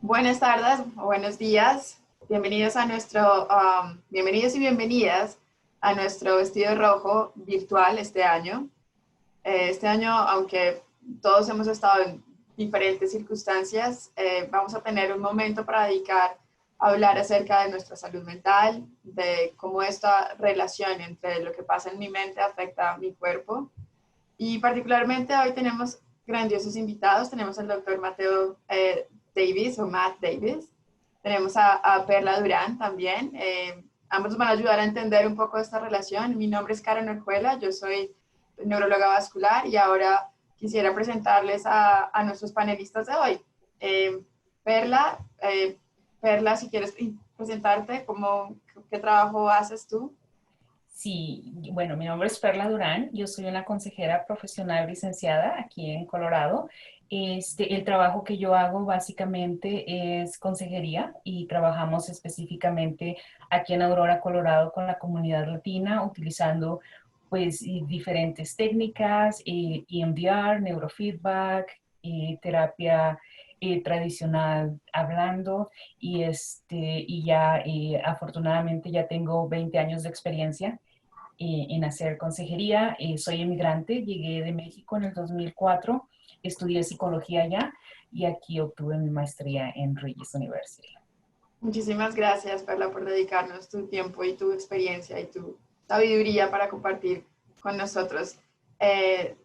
Buenas tardes o buenos días. Bienvenidos y bienvenidas a nuestro vestido rojo virtual este año. Este año, aunque todos hemos estado en diferentes circunstancias, vamos a tener un momento para dedicar a hablar acerca de nuestra salud mental, de cómo esta relación entre lo que pasa en mi mente afecta a mi cuerpo. Y particularmente hoy tenemos grandiosos invitados. Tenemos al doctor Mateo Davis o Matt Davis. Tenemos a Perla Durán también. Ambos van a ayudar a entender un poco esta relación. Mi nombre es Karen Orjuela, yo soy neuróloga vascular y ahora quisiera presentarles a nuestros panelistas de hoy. Perla, Perla, si quieres presentarte, ¿qué trabajo haces tú? Sí, bueno, mi nombre es Perla Durán, yo soy una consejera profesional licenciada aquí en Colorado. El trabajo que yo hago básicamente es consejería y trabajamos específicamente aquí en Aurora, Colorado, con la comunidad latina, utilizando pues diferentes técnicas, EMDR, neurofeedback, terapia tradicional hablando y ya afortunadamente ya tengo 20 años de experiencia en hacer consejería. Soy inmigrante, llegué de México en el 2004, estudié psicología allá y aquí obtuve mi maestría en Regis University. Muchísimas gracias, Perla, por dedicarnos tu tiempo y tu experiencia y tu sabiduría para compartir con nosotros.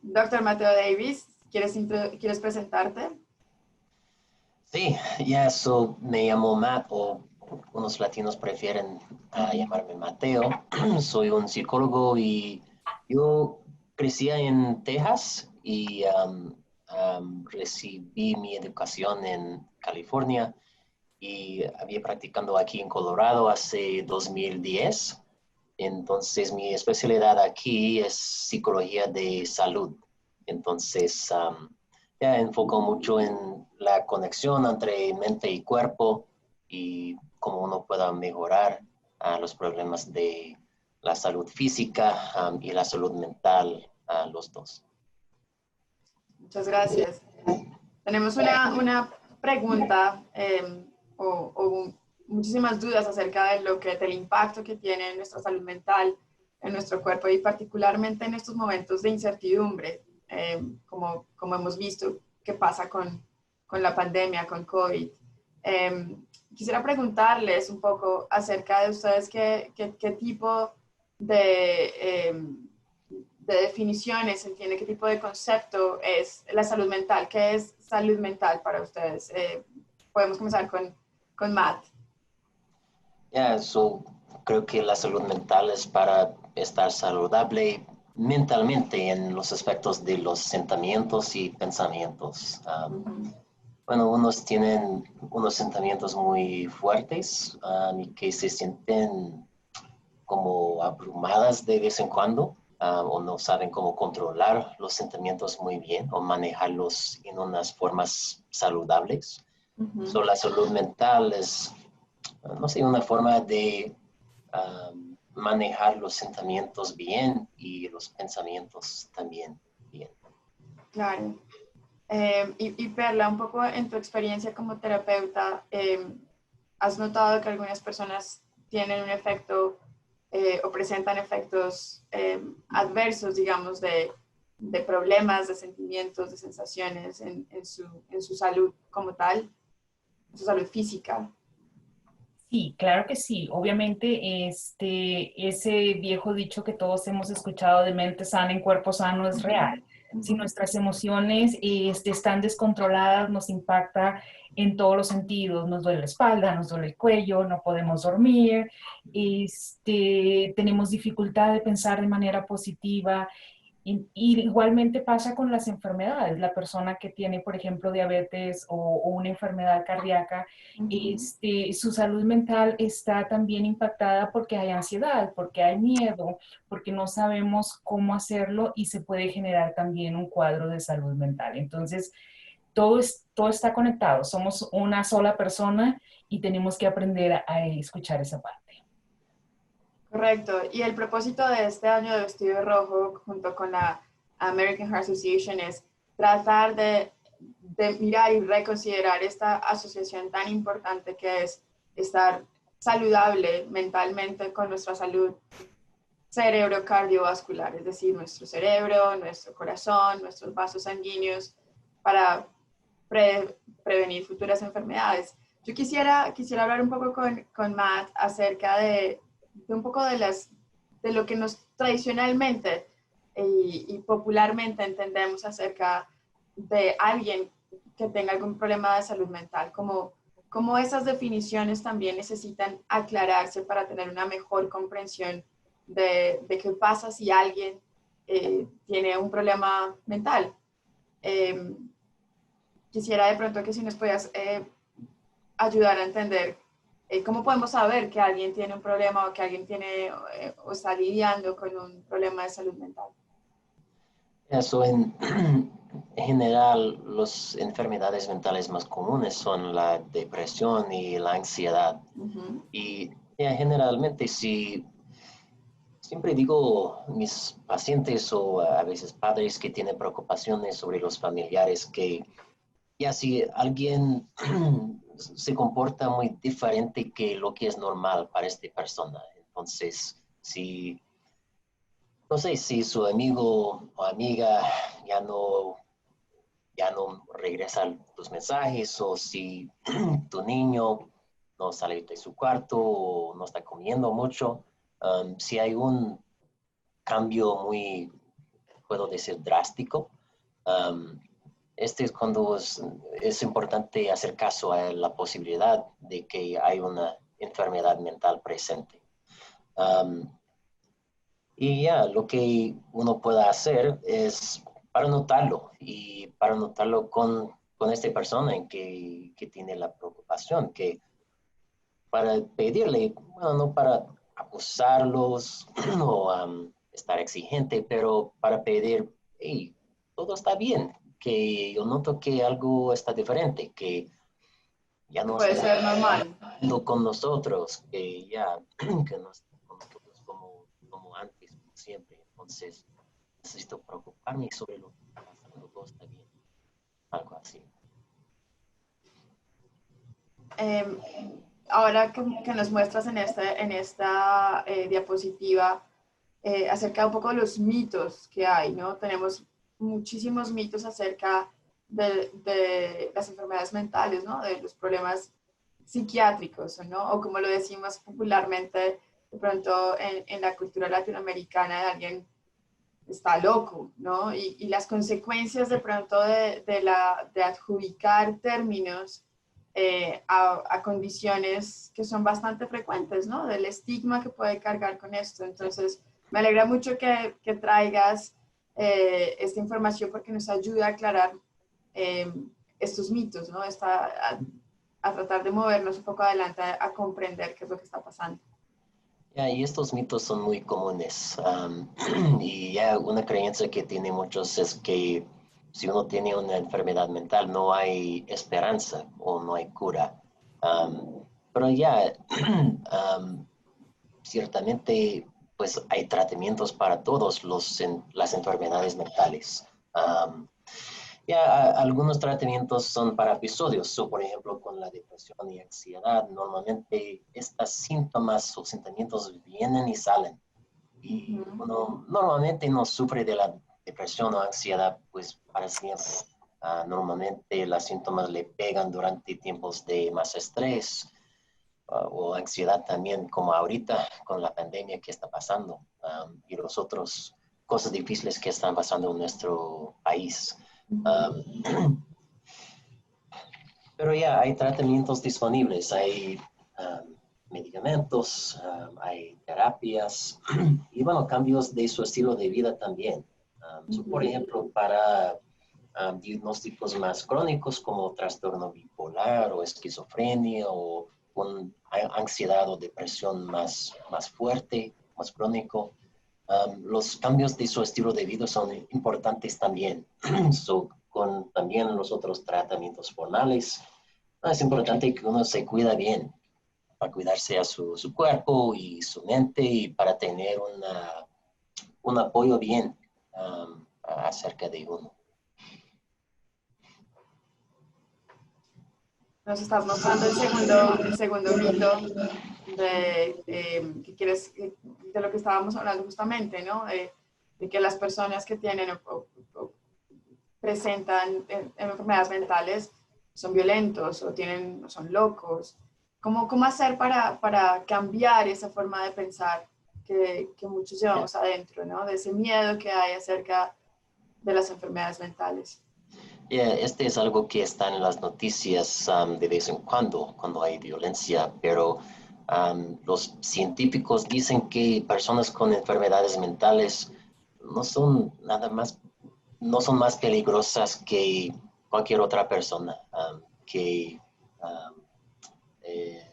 Doctor Mateo Davis, ¿quieres presentarte? Sí, me llamo Matt, o unos latinos prefieren llamarme Mateo. Soy un psicólogo y yo crecí en Texas y recibí mi educación en California y había practicando aquí en Colorado hace 2010. Entonces, mi especialidad aquí es psicología de salud. Entonces, ya enfoco mucho en la conexión entre mente y cuerpo y cómo uno pueda mejorar los problemas de la salud física y la salud mental, los dos. Muchas gracias. Tenemos una pregunta o muchísimas dudas acerca del impacto que tiene en nuestra salud mental, en nuestro cuerpo y particularmente en estos momentos de incertidumbre, como hemos visto que pasa con la pandemia, con COVID. Quisiera preguntarles un poco acerca de ustedes qué tipo de definiciones entiende, qué tipo de concepto es la salud mental, qué es salud mental para ustedes. Podemos comenzar con Matt. Creo que la salud mental es para estar saludable mentalmente en los aspectos de los sentimientos y pensamientos. Bueno, unos tienen unos sentimientos muy fuertes y que se sienten como abrumadas de vez en cuando o no saben cómo controlar los sentimientos muy bien o manejarlos en unas formas saludables. La salud mental es, no sé, una forma de manejar los sentimientos bien y los pensamientos también bien. Claro. Y Perla, un poco en tu experiencia como terapeuta, ¿has notado que algunas personas tienen un efecto o presentan efectos adversos, digamos, de problemas, de sentimientos, de sensaciones en su salud como tal, en su salud física? Sí, claro que sí. Obviamente, ese viejo dicho que todos hemos escuchado de mente sana en cuerpo sano es real. Si nuestras emociones están descontroladas, nos impacta en todos los sentidos. Nos duele la espalda, nos duele el cuello, no podemos dormir, tenemos dificultad de pensar de manera positiva. Y igualmente pasa con las enfermedades. La persona que tiene, por ejemplo, diabetes o una enfermedad cardíaca, su salud mental está también impactada porque hay ansiedad, porque hay miedo, porque no sabemos cómo hacerlo y se puede generar también un cuadro de salud mental. Entonces, todo está conectado. Somos una sola persona y tenemos que aprender a escuchar esa parte. Correcto. Y el propósito de este año de Vestido de Rojo, junto con la American Heart Association, es tratar de de mirar y reconsiderar esta asociación tan importante que es estar saludable mentalmente con nuestra salud cerebro-cardiovascular, es decir, nuestro cerebro, nuestro corazón, nuestros vasos sanguíneos, para prevenir futuras enfermedades. Yo quisiera hablar un poco con Matt acerca de un poco de lo que nos tradicionalmente y popularmente entendemos acerca de alguien que tenga algún problema de salud mental, como esas definiciones también necesitan aclararse para tener una mejor comprensión de qué pasa si alguien tiene un problema mental. Quisiera de pronto que si nos puedas ayudar a entender cómo podemos saber que alguien tiene un problema o que alguien tiene o está lidiando con un problema de salud mental. Eso en general, las enfermedades mentales más comunes son la depresión y la ansiedad. Y generalmente siempre digo a mis pacientes o a veces padres que tienen preocupaciones sobre los familiares que si alguien se comporta muy diferente que lo que es normal para esta persona, entonces no sé si su amigo o amiga ya no regresa tus mensajes o si tu niño no sale de su cuarto o no está comiendo mucho. Si hay un cambio muy, puedo decir, drástico, este es cuando es importante hacer caso a la posibilidad de que hay una enfermedad mental presente. Y lo que uno pueda hacer es para notarlo y para notarlo con esta persona en que tiene la preocupación, que para pedirle, bueno, no para acusarlos o estar exigente, pero para pedir, hey, todo está bien, que yo noto que algo está diferente, que ya no Puede ser normal. con nosotros, que no está con nosotros como antes, como siempre. Entonces, necesito preocuparme sobre lo que está pasando, todo está bien, algo así. Ahora que nos muestras en esta diapositiva acerca de un poco de los mitos que hay, ¿no? Tenemos muchísimos mitos acerca de las enfermedades mentales, ¿no? De los problemas psiquiátricos, ¿no? O como lo decimos popularmente, de pronto en la cultura latinoamericana, de alguien está loco, ¿no? Y las consecuencias de pronto de adjudicar términos a condiciones que son bastante frecuentes, ¿no? Del estigma que puede cargar con esto. Entonces, me alegra mucho que traigas esta información porque nos ayuda a aclarar estos mitos, ¿no? A tratar de movernos un poco adelante a comprender qué es lo que está pasando. Y estos mitos son muy comunes. Y una creencia que tiene muchos es que si uno tiene una enfermedad mental no hay esperanza o no hay cura. Pero ciertamente pues hay tratamientos para todas las enfermedades mentales. Algunos tratamientos son para episodios, por ejemplo, con la depresión y ansiedad. Normalmente estos síntomas o sentimientos vienen y salen. Y uno normalmente no sufre de la depresión o ansiedad pues para siempre. Normalmente los síntomas le pegan durante tiempos de más estrés o ansiedad también, como ahorita con la pandemia que está pasando y las otras cosas difíciles que están pasando en nuestro país. Pero hay tratamientos disponibles, hay medicamentos, hay terapias y bueno, cambios de su estilo de vida también. Por ejemplo, para diagnósticos más crónicos como trastorno bipolar o esquizofrenia o ansiedad o depresión más fuerte, más crónico. Los cambios de su estilo de vida son importantes también. Con también los otros tratamientos formales, es importante que uno se cuida bien para cuidarse a su cuerpo y su mente y para tener un apoyo bien acerca de uno. Nos estás mostrando el segundo mito de lo que estábamos hablando justamente, ¿no? De que las personas que tienen o presentan enfermedades mentales son violentos o son locos. ¿Cómo hacer para cambiar esa forma de pensar que muchos llevamos adentro, ¿no? De ese miedo que hay acerca de las enfermedades mentales? Este es algo que está en las noticias de vez en cuando hay violencia, pero los científicos dicen que personas con enfermedades mentales no son nada más, no son más peligrosas que cualquier otra persona, que eh,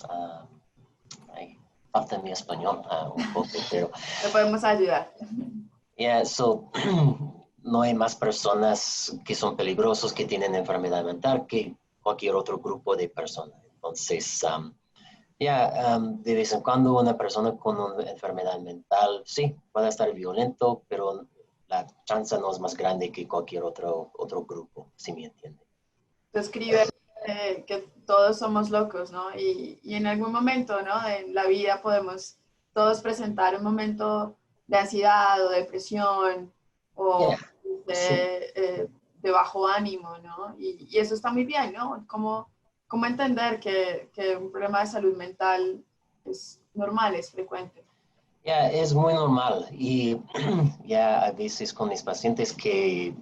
ah, ay, falta mi español un poco, pero ¿Le podemos ayudar? so, no hay más personas que son peligrosos, que tienen enfermedad mental, que cualquier otro grupo de personas. Entonces, de vez en cuando una persona con una enfermedad mental, sí, puede estar violento, pero la chance no es más grande que cualquier otro grupo, si me entiende. Tú escribes que todos somos locos, ¿no? Y en algún momento, ¿no? En la vida podemos todos presentar un momento de ansiedad o depresión o Sí. de bajo ánimo, ¿no? Y eso está muy bien, ¿no? ¿Cómo entender que un problema de salud mental es normal, es frecuente? Es muy normal y a veces con mis pacientes que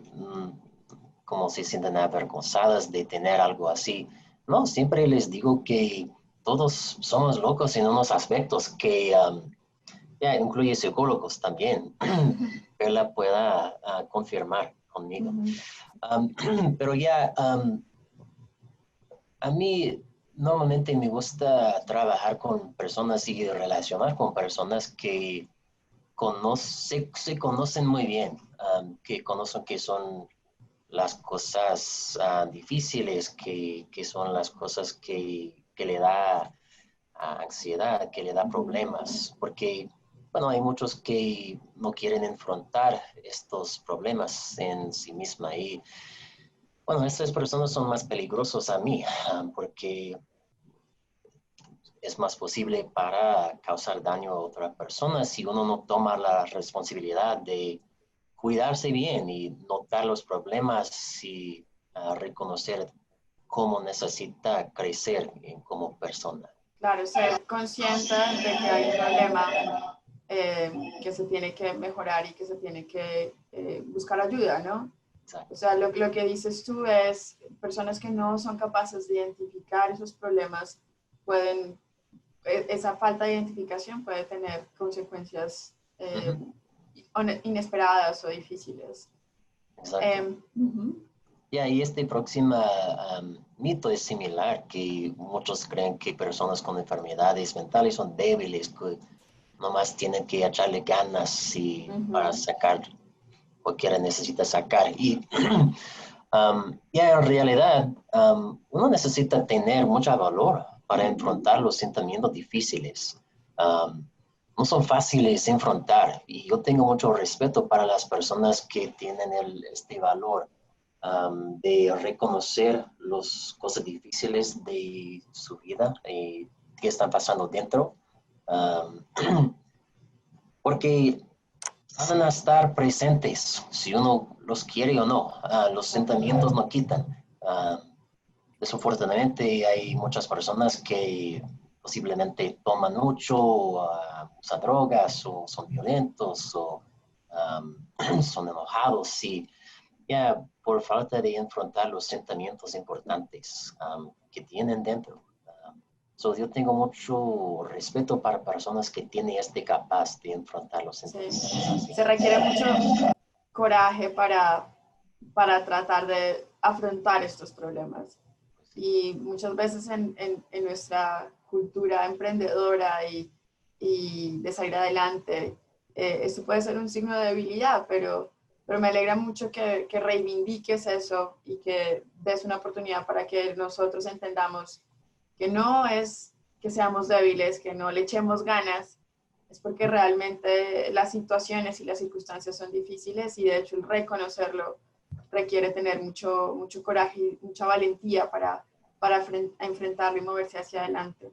como se sienten avergonzadas de tener algo así, no, siempre les digo que todos somos locos en unos aspectos que incluye psicólogos también, que la pueda confirmar conmigo. Pero a mí normalmente me gusta trabajar con personas y relacionar con personas que se conocen muy bien, que conocen que son las cosas difíciles, que son las cosas que le da ansiedad, que le da problemas, porque, bueno, hay muchos que no quieren enfrentar estos problemas en sí misma y, bueno, estas personas son más peligrosos a mí, porque es más posible para causar daño a otra persona si uno no toma la responsabilidad de cuidarse bien y notar los problemas y reconocer cómo necesita crecer como persona. Claro, ser consciente de que hay un problema que se tiene que mejorar y que se tiene que buscar ayuda, ¿no? Exacto. O sea, lo que dices tú es, personas que no son capaces de identificar esos problemas pueden, esa falta de identificación puede tener consecuencias inesperadas o difíciles. Exacto. Y este próximo mito es similar, que muchos creen que personas con enfermedades mentales son débiles, que nomás tienen que echarle ganas para sacar cualquiera necesita sacar. Y en realidad uno necesita tener mucho valor para enfrentar los sentimientos difíciles. No son fáciles de enfrentar y yo tengo mucho respeto para las personas que tienen este valor de reconocer las cosas difíciles de su vida y que están pasando dentro. Porque van a estar presentes si uno los quiere o no. Los sentimientos no quitan. Desafortunadamente hay muchas personas que posiblemente toman mucho, usan drogas o son violentos o son enojados y por falta de enfrentar los sentimientos importantes que tienen dentro. Yo tengo mucho respeto para personas que tienen capaz de enfrentar los sentimientos. Sí. Se requiere mucho coraje para tratar de afrontar estos problemas. Y muchas veces en nuestra cultura emprendedora y de salir adelante, esto puede ser un signo de debilidad, pero me alegra mucho que reivindiques eso y que des una oportunidad para que nosotros entendamos que no es que seamos débiles, que no le echemos ganas, es porque realmente las situaciones y las circunstancias son difíciles y de hecho el reconocerlo requiere tener mucho coraje y mucha valentía para enfrentarlo y moverse hacia adelante.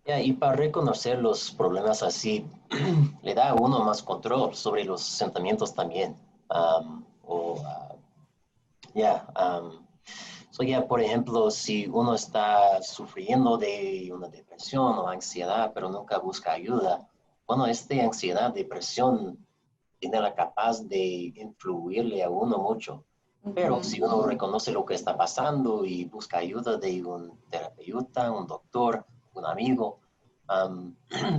Y para reconocer los problemas así, le da a uno más control sobre los sentimientos también. Por ejemplo, si uno está sufriendo de una depresión o ansiedad, pero nunca busca ayuda, bueno, esta ansiedad, depresión, tiene la capaz de influirle a uno mucho. Pero si uno reconoce lo que está pasando y busca ayuda de un terapeuta, un doctor, un amigo,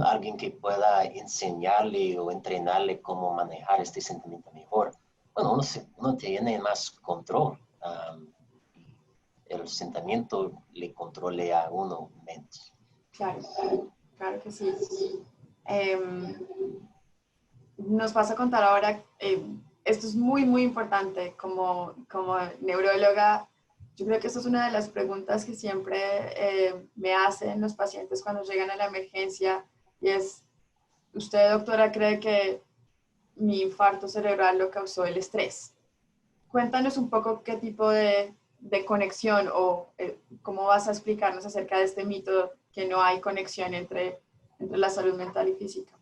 alguien que pueda enseñarle o entrenarle cómo manejar este sentimiento mejor, bueno, uno tiene más control. El sentimiento le controle a uno menos. Claro, claro que sí. Nos vas a contar ahora, esto es muy importante como neuróloga. Yo creo que esto es una de las preguntas que siempre me hacen los pacientes cuando llegan a la emergencia y es, ¿usted, doctora, cree que mi infarto cerebral lo causó el estrés? Cuéntanos un poco qué tipo de conexión o cómo vas a explicarnos acerca de este mito que no hay conexión entre la salud mental y física.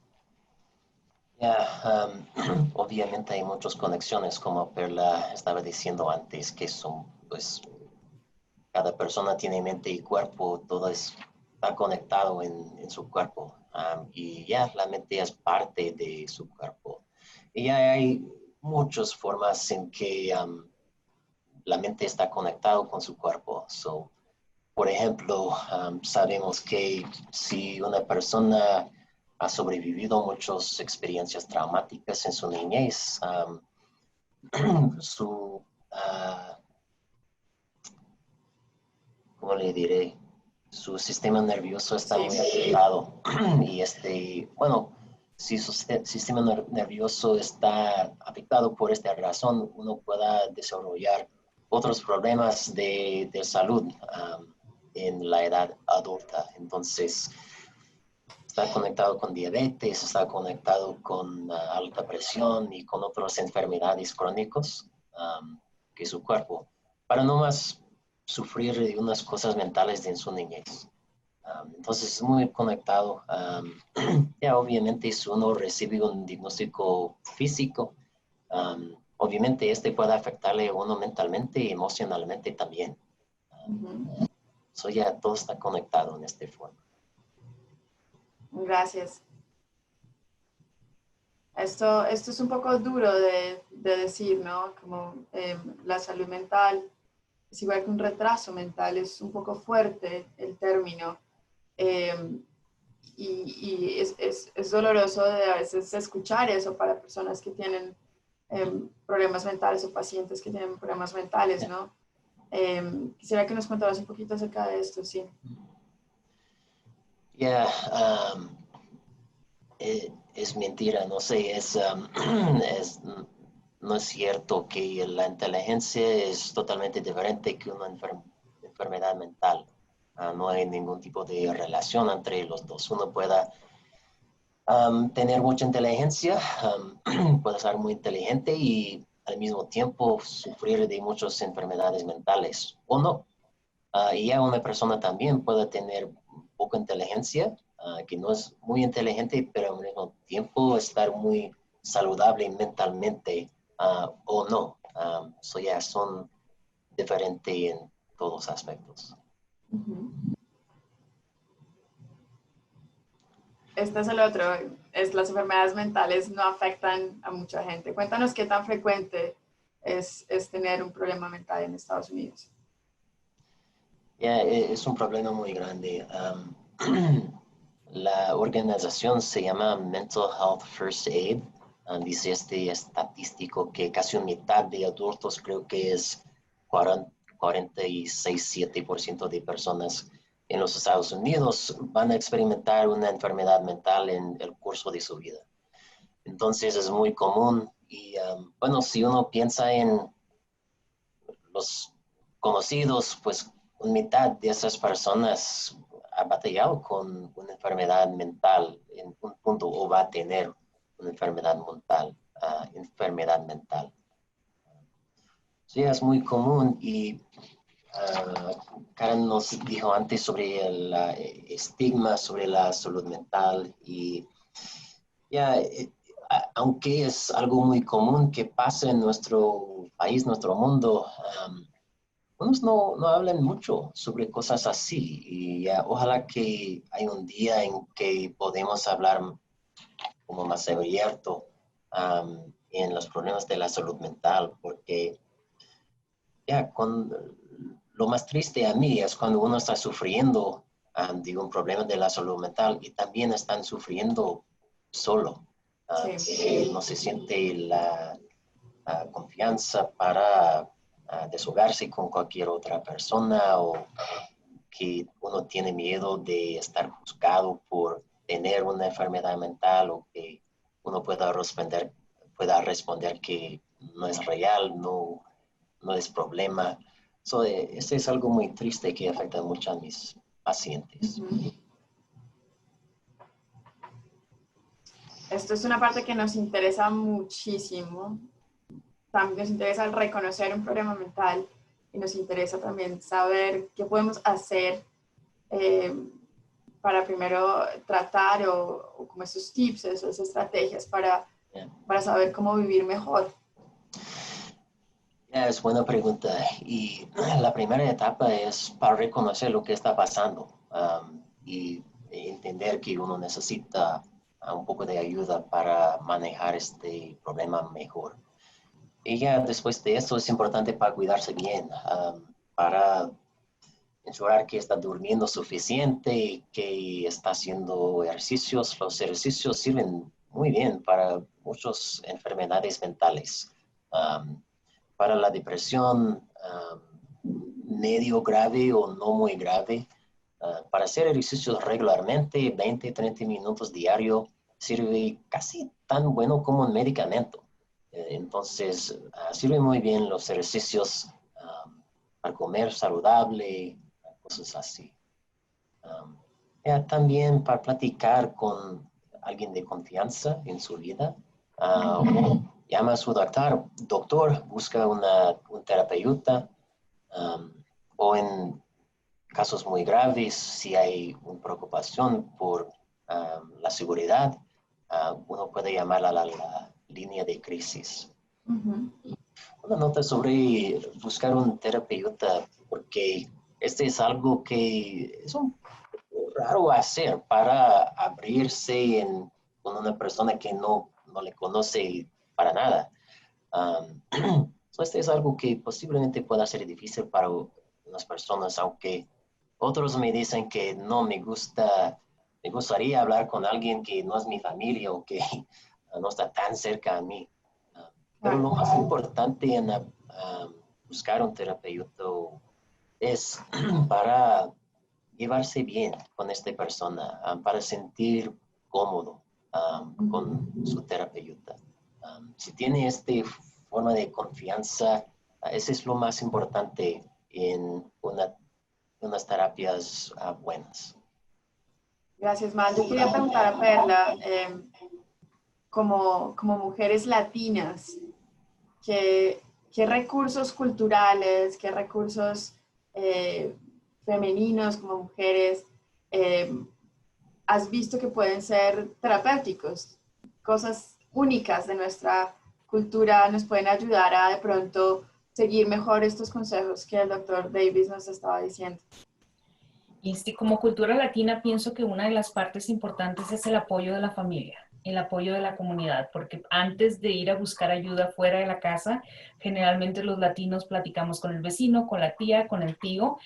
Obviamente hay muchas conexiones, como Perla estaba diciendo antes, que son, pues, cada persona tiene mente y cuerpo, todo está conectado en su cuerpo. La mente es parte de su cuerpo. Y hay muchas formas en que la mente está conectada con su cuerpo. Por ejemplo, sabemos que si una persona ha sobrevivido muchas experiencias traumáticas en su niñez, su, ¿cómo le diré? Su sistema nervioso está muy afectado. Y si su sistema nervioso está afectado por esta razón, uno pueda desarrollar otros problemas de salud en la edad adulta. Entonces, está conectado con diabetes, está conectado con alta presión y con otras enfermedades crónicas que su cuerpo, para no más sufrir de unas cosas mentales en su niñez. Entonces, es muy conectado. Obviamente, si uno recibe un diagnóstico físico, obviamente este puede afectarle a uno mentalmente y emocionalmente también. Todo está conectado en esta forma. Gracias. Esto es un poco duro de decir, ¿no? Como la salud mental es igual que un retraso mental, es un poco fuerte el término. Y es doloroso de a veces escuchar eso para personas que tienen problemas mentales o pacientes que tienen problemas mentales, ¿no? Quisiera que nos contaras un poquito acerca de esto, sí. Es mentira, no sé, no es cierto que la inteligencia es totalmente diferente que una enfermedad mental. No hay ningún tipo de relación entre los dos. Uno puede tener mucha inteligencia, puede ser muy inteligente y al mismo tiempo sufrir de muchas enfermedades mentales, o no. Y una persona también puede tener poca inteligencia, que no es muy inteligente, pero al mismo tiempo estar muy saludable mentalmente, o no. Son diferentes en todos aspectos. Este es el otro, las enfermedades mentales no afectan a mucha gente. Cuéntanos qué tan frecuente es tener un problema mental en Estados Unidos. Es un problema muy grande. La organización se llama Mental Health First Aid. Dice este estadístico que casi una mitad de adultos, creo que es 46,7% de personas en los Estados Unidos van a experimentar una enfermedad mental en el curso de su vida. Entonces es muy común y si uno piensa en los conocidos, pues mitad de esas personas ha batallado con una enfermedad mental en un punto o va a tener una enfermedad mental. Sí, es muy común y Karen nos dijo antes sobre el estigma sobre la salud mental y ya, aunque es algo muy común que pasa en nuestro país, nuestro mundo, unos no hablan mucho sobre cosas así y ojalá que hay un día en que podemos hablar como más abierto en los problemas de la salud mental, porque lo más triste a mí es cuando uno está sufriendo de un problema de la salud mental y también están sufriendo solo, que no se siente la confianza para deshogarse con cualquier otra persona o que uno tiene miedo de estar juzgado por tener una enfermedad mental o que uno pueda responder que no es real, no es problema. Ese es algo muy triste que afecta mucho a mis pacientes. Esto es una parte que nos interesa muchísimo. También nos interesa reconocer un problema mental y nos interesa también saber qué podemos hacer para primero tratar o como esos tips, esas estrategias para saber cómo vivir mejor. Es buena pregunta. Y la primera etapa es para reconocer lo que está pasando y entender que uno necesita un poco de ayuda para manejar este problema mejor. Y ya después de eso es importante para cuidarse bien, para asegurar que está durmiendo suficiente, que está haciendo ejercicios. Los ejercicios sirven muy bien para muchas enfermedades mentales. Para la depresión medio grave o no muy grave, para hacer ejercicios regularmente, 20, 30 minutos diario, sirve casi tan bueno como un medicamento. Entonces, sirven muy bien los ejercicios para comer saludable, cosas así. También para platicar con alguien de confianza en su vida. Llama a su doctor, busca un terapeuta, o en casos muy graves, si hay una preocupación por la seguridad, uno puede llamar a la línea de crisis. Una nota sobre buscar un terapeuta, porque este es algo que es un poco raro hacer para abrirse con una persona que no le conoce para nada. Este es algo que posiblemente pueda ser difícil para unas personas, aunque otros me dicen que no me gustaría hablar con alguien que no es mi familia o que no está tan cerca a mí. Pero lo más importante en buscar un terapeuta es para llevarse bien con esta persona, para sentir cómodo con su terapeuta. Si tiene esta forma de confianza, eso es lo más importante en unas terapias buenas. Gracias, Mal. Yo quería preguntar a Perla, como mujeres latinas, ¿qué recursos culturales, qué recursos femeninos como mujeres has visto que pueden ser terapéuticos? Cosas únicas de nuestra cultura nos pueden ayudar a de pronto seguir mejor estos consejos que el doctor Davis nos estaba diciendo. Como cultura latina, pienso que una de las partes importantes es el apoyo de la familia, el apoyo de la comunidad, porque antes de ir a buscar ayuda fuera de la casa, generalmente los latinos platicamos con el vecino, con la tía, con el tío,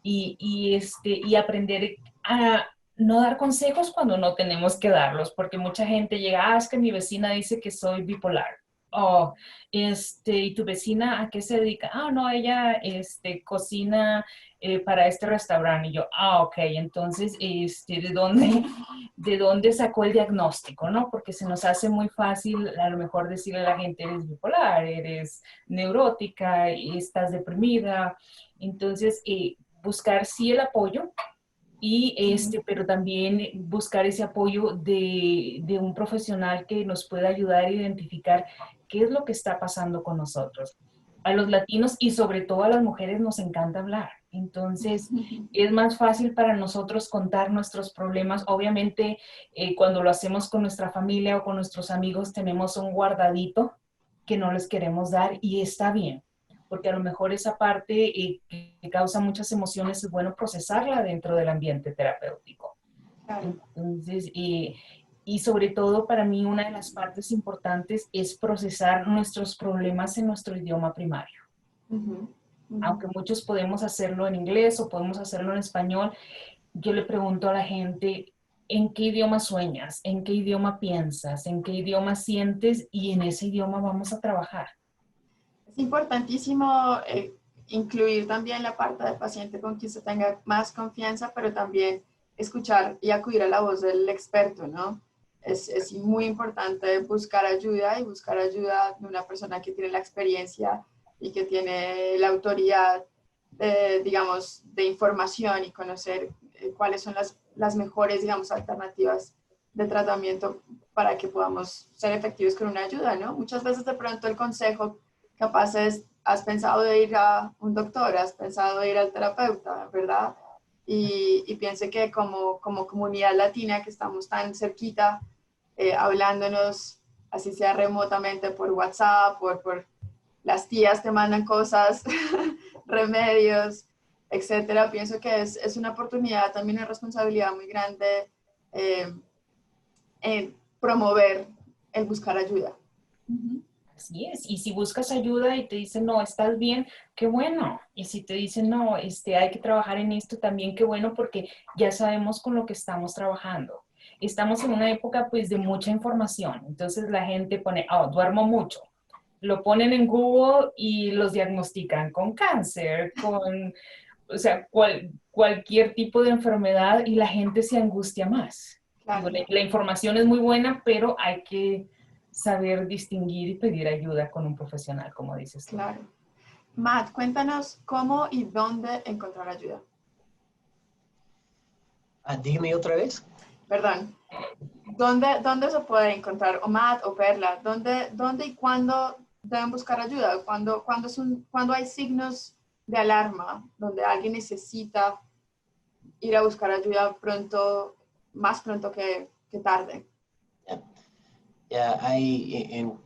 y aprender a no dar consejos cuando no tenemos que darlos, porque mucha gente llega, es que mi vecina dice que soy bipolar. Oh, ¿y tu vecina a qué se dedica? No, ella cocina para este restaurante. Y yo, ok, entonces, ¿de dónde sacó el diagnóstico, no? Porque se nos hace muy fácil a lo mejor decirle a la gente, eres bipolar, eres neurótica, estás deprimida. Entonces, buscar sí el apoyo, pero también buscar ese apoyo de un profesional que nos pueda ayudar a identificar qué es lo que está pasando con nosotros. A los latinos y sobre todo a las mujeres nos encanta hablar. Entonces, es más fácil para nosotros contar nuestros problemas. Obviamente, cuando lo hacemos con nuestra familia o con nuestros amigos, tenemos un guardadito que no les queremos dar y está bien, porque a lo mejor esa parte que causa muchas emociones es bueno procesarla dentro del ambiente terapéutico. Claro. Entonces, y sobre todo para mí una de las partes importantes es procesar nuestros problemas en nuestro idioma primario. Ujú, ujú. Aunque muchos podemos hacerlo en inglés o podemos hacerlo en español, yo le pregunto a la gente, ¿en qué idioma sueñas? ¿En qué idioma piensas? ¿En qué idioma sientes? Y en ese idioma vamos a trabajar. Es importantísimo incluir también la parte del paciente con quien se tenga más confianza, pero también escuchar y acudir a la voz del experto, ¿no? Es muy importante buscar ayuda y buscar ayuda de una persona que tiene la experiencia y que tiene la autoridad, digamos, de información y conocer cuáles son las mejores, digamos, alternativas de tratamiento para que podamos ser efectivos con una ayuda, ¿no? Muchas veces de pronto el consejo capaz has pensado de ir a un doctor, has pensado de ir al terapeuta, ¿verdad? Y piense que como comunidad latina que estamos tan cerquita, hablándonos, así sea remotamente por WhatsApp, por las tías te mandan cosas, remedios, etcétera, pienso que es una oportunidad, también una responsabilidad muy grande eh, en promover el buscar ayuda. Uh-huh. Así es, y si buscas ayuda y te dicen, no, estás bien, qué bueno. Y si te dicen, no, hay que trabajar en esto también, qué bueno, porque ya sabemos con lo que estamos trabajando. Estamos en una época, pues, de mucha información. Entonces la gente pone, oh, duermo mucho. Lo ponen en Google y los diagnostican con cáncer, o sea, cualquier tipo de enfermedad y la gente se angustia más. Claro. Digo, la información es muy buena, pero hay que saber distinguir y pedir ayuda con un profesional, como dices tú. Claro. Matt, cuéntanos cómo y dónde encontrar ayuda. Dígame otra vez. Perdón. ¿Dónde se puede encontrar, o Matt o Perla, dónde y cuándo deben buscar ayuda? Cuando hay signos de alarma, donde alguien necesita ir a buscar ayuda pronto, más pronto que tarde. Hay en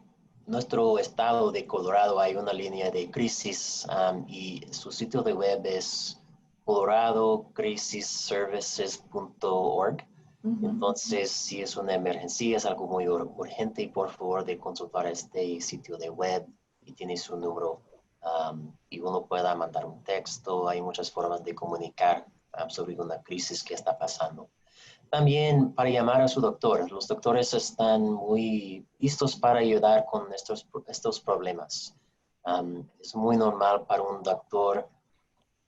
nuestro estado de Colorado hay una línea de crisis y su sitio de web es coloradocrisisservices.org. Entonces, si es una emergencia, es algo muy urgente, y por favor de consultar este sitio de web y tiene su número y uno pueda mandar un texto. Hay muchas formas de comunicar sobre una crisis que está pasando. También para llamar a su doctor. Los doctores están muy listos para ayudar con estos problemas. Es muy normal para un doctor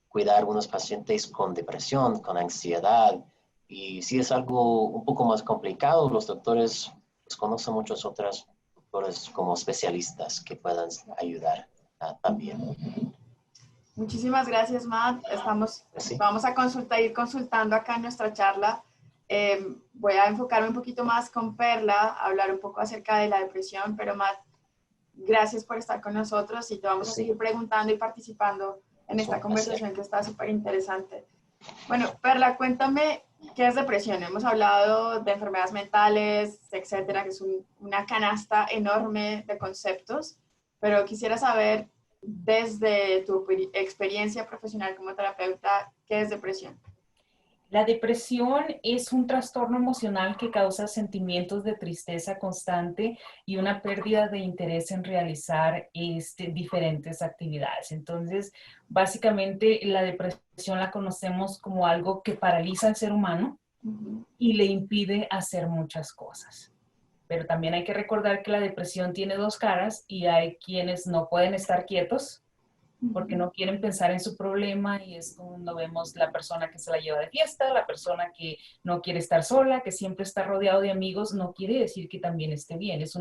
cuidar a unos pacientes con depresión, con ansiedad. Y si es algo un poco más complicado, los doctores pues, conocen muchos otros doctores como especialistas que puedan ayudar también. Muchísimas gracias, Matt. Vamos a ir consultando acá en nuestra charla. Voy a enfocarme un poquito más con Perla, hablar un poco acerca de la depresión, pero Matt, gracias por estar con nosotros y te vamos a seguir preguntando y participando en esta conversación que está súper interesante. Bueno, Perla, cuéntame qué es depresión. Hemos hablado de enfermedades mentales, etcétera, que es una canasta enorme de conceptos, pero quisiera saber desde tu experiencia profesional como terapeuta, ¿qué es depresión? La depresión es un trastorno emocional que causa sentimientos de tristeza constante y una pérdida de interés en realizar diferentes actividades. Entonces, básicamente la depresión la conocemos como algo que paraliza al ser humano y le impide hacer muchas cosas. Pero también hay que recordar que la depresión tiene dos caras y hay quienes no pueden estar quietos porque no quieren pensar en su problema, y es cuando vemos la persona que se la lleva de fiesta, la persona que no quiere estar sola, que siempre está rodeado de amigos. No quiere decir que también esté bien, es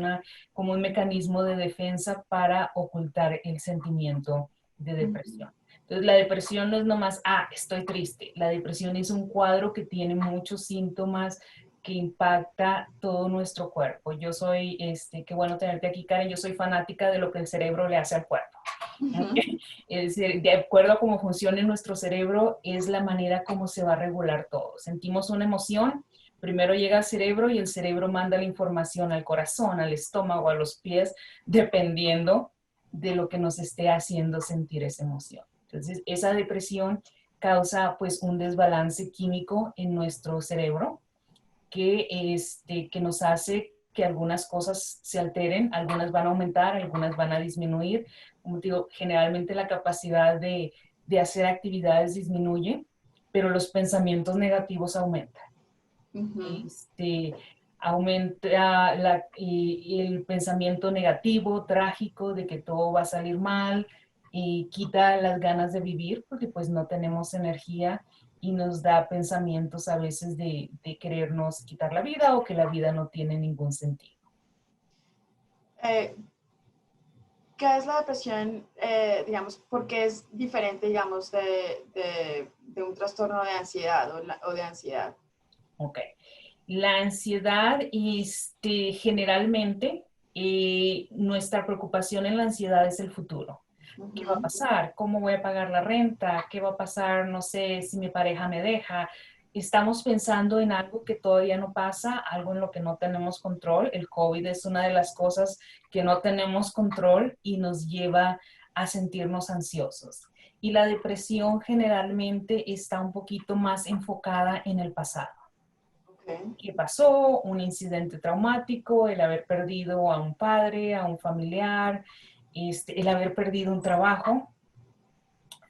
como un mecanismo de defensa para ocultar el sentimiento de depresión. Entonces la depresión no es nomás, estoy triste. La depresión es un cuadro que tiene muchos síntomas que impacta todo nuestro cuerpo. Yo soy, qué bueno tenerte aquí, Karen, yo soy fanática de lo que el cerebro le hace al cuerpo. Ujú. Es decir, de acuerdo a cómo funciona nuestro cerebro, es la manera como se va a regular todo. Sentimos una emoción, primero llega al cerebro y el cerebro manda la información al corazón, al estómago, a los pies, dependiendo de lo que nos esté haciendo sentir esa emoción. Entonces, esa depresión causa pues un desbalance químico en nuestro cerebro que nos hace que algunas cosas se alteren, algunas van a aumentar, algunas van a disminuir. Como te digo, generalmente la capacidad de hacer actividades disminuye, pero los pensamientos negativos aumentan. Ujú. Este, aumenta el pensamiento negativo, trágico, de que todo va a salir mal, y quita las ganas de vivir porque pues no tenemos energía y nos da pensamientos a veces de querernos quitar la vida o que la vida no tiene ningún sentido. Eh, ¿Qué es la depresión, digamos, porque es diferente, digamos, de un trastorno de ansiedad o de ansiedad? Ok. La ansiedad, generalmente, nuestra preocupación en la ansiedad es el futuro. ¿Qué va a Ujú. pasar? ¿Cómo voy a pagar la renta? ¿Qué va a pasar? No sé si mi pareja me deja. Estamos pensando en algo que todavía no pasa, algo en lo que no tenemos control. El COVID es una de las cosas que no tenemos control y nos lleva a sentirnos ansiosos. Y la depresión generalmente está un poquito más enfocada en el pasado. Okay. ¿Qué pasó? Un incidente traumático, el haber perdido a un padre, a un familiar, el haber perdido un trabajo,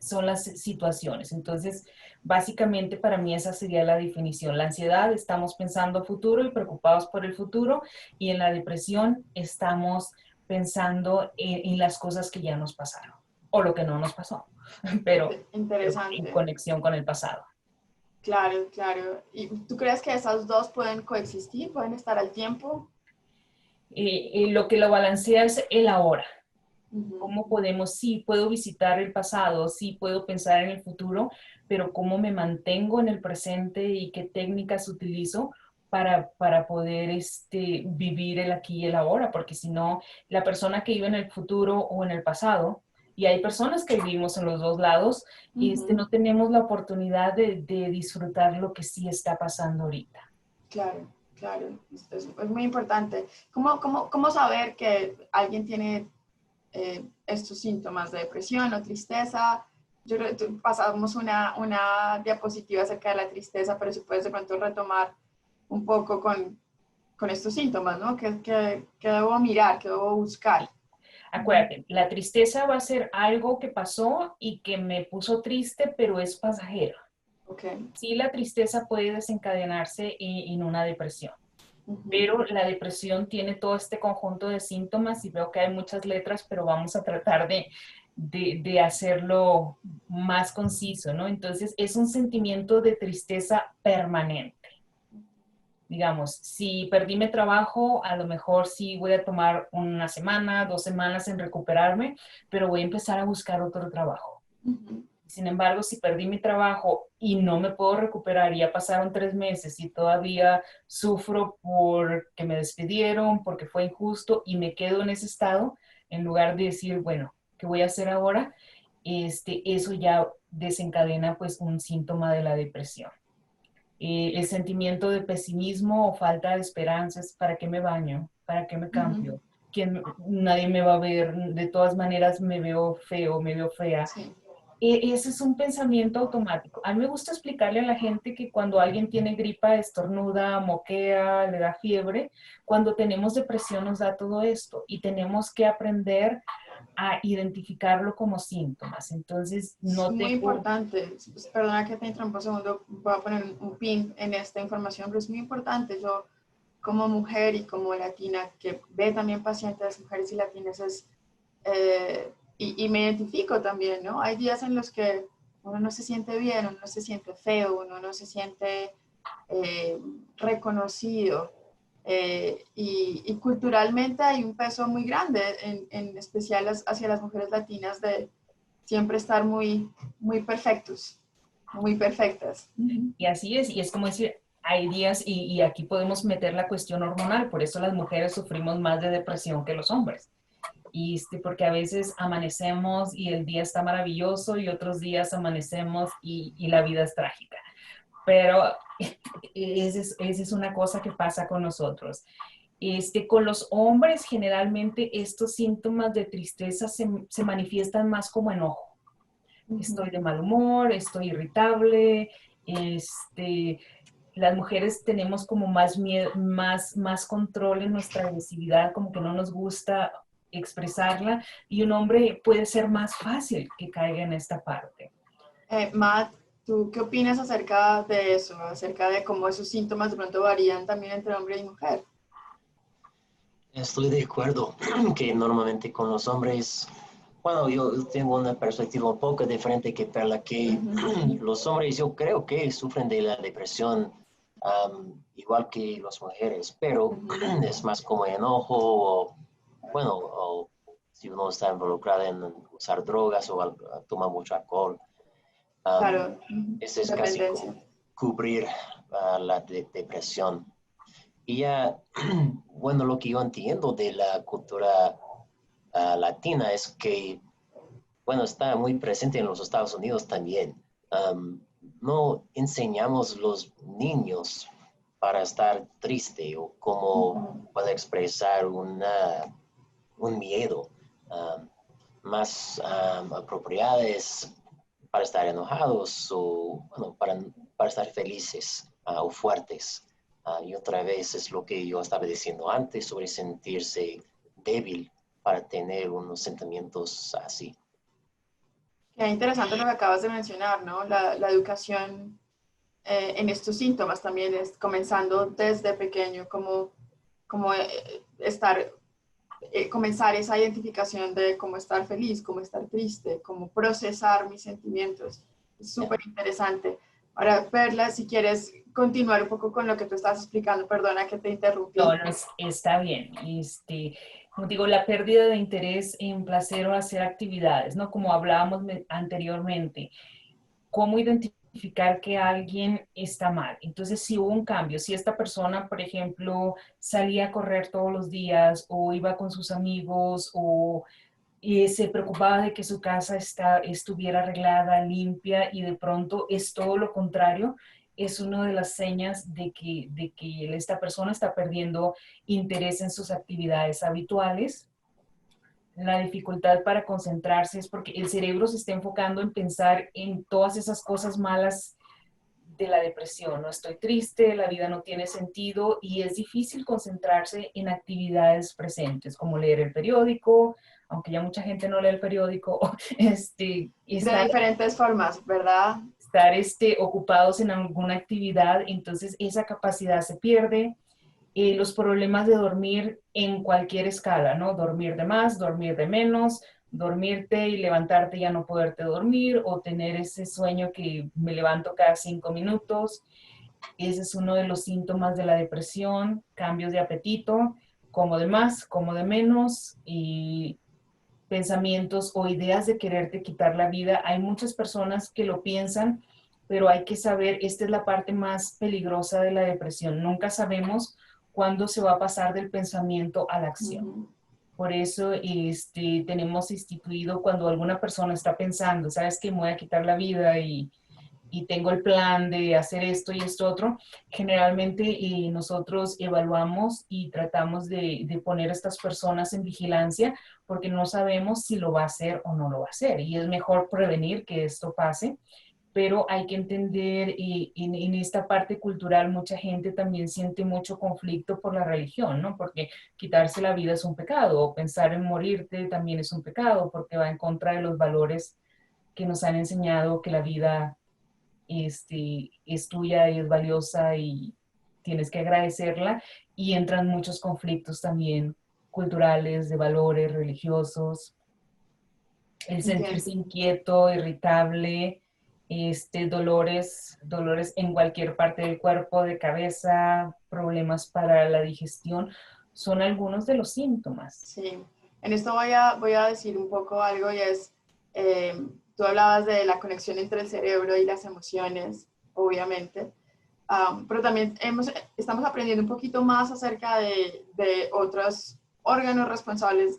son las situaciones. Entonces, básicamente para mí esa sería la definición. La ansiedad, estamos pensando futuro y preocupados por el futuro, y en la depresión estamos pensando en las cosas que ya nos pasaron o lo que no nos pasó, pero en Interesante. conexión con el pasado. Claro, claro. ¿Y tú crees que esas dos pueden coexistir, pueden estar al tiempo? Lo que lo balancea es el ahora. Ujú. ¿Cómo podemos? Sí, puedo visitar el pasado, sí, puedo pensar en el futuro, pero ¿cómo me mantengo en el presente y qué técnicas utilizo para poder vivir el aquí y el ahora? Porque si no, la persona que vive en el futuro o en el pasado, y hay personas que vivimos en los dos lados, Ujú. no tenemos la oportunidad de disfrutar lo que sí está pasando ahorita. Claro, claro. Es muy importante. ¿Cómo saber que alguien tiene estos síntomas de depresión o tristeza? Yo creo que pasamos una diapositiva acerca de la tristeza, pero si puedes de pronto retomar un poco con estos síntomas, ¿no? ¿Qué debo mirar? ¿Qué debo buscar? Ujú. Acuérdate, la tristeza va a ser algo que pasó y que me puso triste, pero es pasajero. Ok. Sí, la tristeza puede desencadenarse en una depresión, Ujú. pero la depresión tiene todo este conjunto de síntomas y veo que hay muchas letras, pero vamos a tratar de hacerlo más conciso, ¿no? Entonces, es un sentimiento de tristeza permanente. Digamos, si perdí mi trabajo, a lo mejor sí voy a tomar una semana, 2 semanas en recuperarme, pero voy a empezar a buscar otro trabajo. Ujú. Sin embargo, si perdí mi trabajo y no me puedo recuperar y ya pasaron 3 meses y todavía sufro porque me despidieron, porque fue injusto y me quedo en ese estado, en lugar de decir, bueno, ¿qué voy a hacer ahora? Eso ya desencadena pues un síntoma de la depresión. El sentimiento de pesimismo o falta de esperanzas, ¿para qué me baño? ¿Para qué me Ujú. cambio? Nadie me va a ver, de todas maneras me veo feo, me veo fea. Sí. Ese es un pensamiento automático. A mí me gusta explicarle a la gente que cuando alguien tiene gripa, estornuda, moquea, le da fiebre, cuando tenemos depresión nos da todo esto y tenemos que aprender a identificarlo como síntomas. Entonces, Es no muy tengo, importante. Perdona que te interrumpa un segundo. Voy a poner un pin en esta información, pero es muy importante. Yo, como mujer y como latina, que ve también pacientes mujeres y latinas, y me identifico también, ¿no? Hay días en los que uno no se siente bien, uno no se siente feo, uno no se siente reconocido. Y culturalmente hay un peso muy grande, en especial hacia las mujeres latinas, de siempre estar muy perfectos, muy perfectas. y así es, y es como decir, hay días, y aquí podemos meter la cuestión hormonal, por eso las mujeres sufrimos más de depresión que los hombres. Y porque a veces amanecemos y el día está maravilloso y otros días amanecemos y la vida es trágica. Pero esa es una cosa que pasa con nosotros. Con los hombres, generalmente estos síntomas de tristeza se manifiestan más como enojo. Estoy de mal humor, estoy irritable. Las mujeres tenemos como más miedo, más control en nuestra agresividad, como que no nos gusta expresarla, y un hombre puede ser más fácil que caiga en esta parte. Matt, ¿tú qué opinas acerca de eso? Acerca de cómo esos síntomas de pronto varían también entre hombre y mujer. Estoy de acuerdo que normalmente con los hombres, bueno, yo tengo una perspectiva un poco diferente que Perla, que los hombres yo creo que sufren de la depresión igual que las mujeres, pero es más como enojo o, bueno, o si uno está involucrado en usar drogas o tomar mucho alcohol. Claro, Ese es casi dependencia. cubrir la depresión. Y ya, bueno, lo que yo entiendo de la cultura latina es que, bueno, está muy presente en los Estados Unidos también. No enseñamos los niños para estar triste o cómo puede expresar un miedo. Más apropiadas para estar enojados o, bueno, para estar felices o fuertes. Y otra vez es lo que yo estaba diciendo antes sobre sentirse débil para tener unos sentimientos así. Qué interesante lo que acabas de mencionar, ¿no? La educación en estos síntomas también es comenzando desde pequeño, como comenzar esa identificación de cómo estar feliz, cómo estar triste, cómo procesar mis sentimientos. Es súper interesante. Ahora, Perla, si quieres continuar un poco con lo que tú estás explicando, perdona que te interrumpí. No, no, está bien. Como digo, la pérdida de interés en placer o hacer actividades, ¿no? Como hablábamos anteriormente, ¿cómo identificar que alguien está mal? Entonces, si hubo un cambio, si esta persona, por ejemplo, salía a correr todos los días o iba con sus amigos o se preocupaba de que su casa estuviera arreglada, limpia, y de pronto es todo lo contrario, es una de las señas de que esta persona está perdiendo interés en sus actividades habituales. La dificultad para concentrarse es porque el cerebro se está enfocando en pensar en todas esas cosas malas de la depresión. No, estoy triste, la vida no tiene sentido y es difícil concentrarse en actividades presentes, como leer el periódico, aunque ya mucha gente no lee el periódico, De estar, diferentes formas, ¿verdad? ocupados en alguna actividad. Entonces esa capacidad se pierde. Los problemas de dormir en cualquier escala, ¿no? Dormir de más, dormir de menos, dormirte y levantarte y ya no poderte dormir, o tener ese sueño que me levanto cada 5 minutos. Ese es uno de los síntomas de la depresión. Cambios de apetito, como de más, como de menos, y pensamientos o ideas de quererte quitar la vida. Hay muchas personas que lo piensan, pero hay que saber, esta es la parte más peligrosa de la depresión. Nunca sabemos cuándo se va a pasar del pensamiento a la acción. Por eso tenemos instituido, cuando alguna persona está pensando, sabes que me voy a quitar la vida y tengo el plan de hacer esto y esto otro, generalmente nosotros evaluamos y tratamos de poner a estas personas en vigilancia, porque no sabemos si lo va a hacer o no lo va a hacer, y es mejor prevenir que esto pase. Pero hay que entender, en esta parte cultural mucha gente también siente mucho conflicto por la religión, ¿no? Porque quitarse la vida es un pecado, o pensar en morirte también es un pecado, porque va en contra de los valores que nos han enseñado, que la vida es tuya y es valiosa y tienes que agradecerla, y entran muchos conflictos también culturales, de valores religiosos, el sentirse Entiendo. inquieto, irritable, dolores en cualquier parte del cuerpo, de cabeza, problemas para la digestión, son algunos de los síntomas. Sí, en esto voy a decir un poco algo y es, tú hablabas de la conexión entre el cerebro y las emociones, obviamente, pero también estamos aprendiendo un poquito más acerca de otros órganos responsables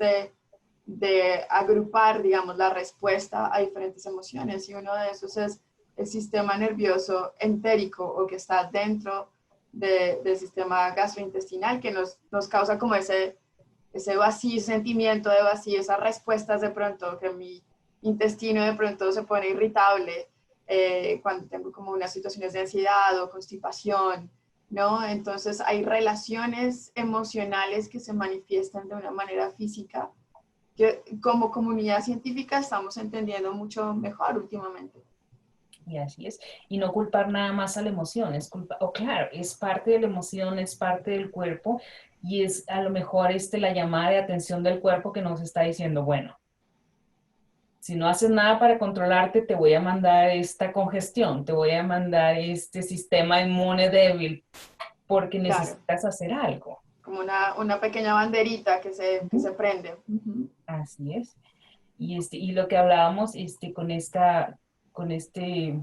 de agrupar, digamos, la respuesta a diferentes emociones, y uno de esos es el sistema nervioso entérico, o que está dentro del sistema gastrointestinal, que nos causa como ese vacío, sentimiento de vacío, esas respuestas de pronto, que mi intestino de pronto se pone irritable cuando tengo como unas situaciones de ansiedad o constipación, ¿no? Entonces hay relaciones emocionales que se manifiestan de una manera física que como comunidad científica estamos entendiendo mucho mejor últimamente. Y así es. Y no culpar nada más a la emoción, es culpa, o claro, es parte de la emoción, es parte del cuerpo, y es a lo mejor la llamada de atención del cuerpo que nos está diciendo, bueno, si no haces nada para controlarte, te voy a mandar esta congestión, te voy a mandar este sistema inmune débil, porque Claro, necesitas hacer algo. como una pequeña banderita que se prende. Así es. Y lo que hablábamos con, este,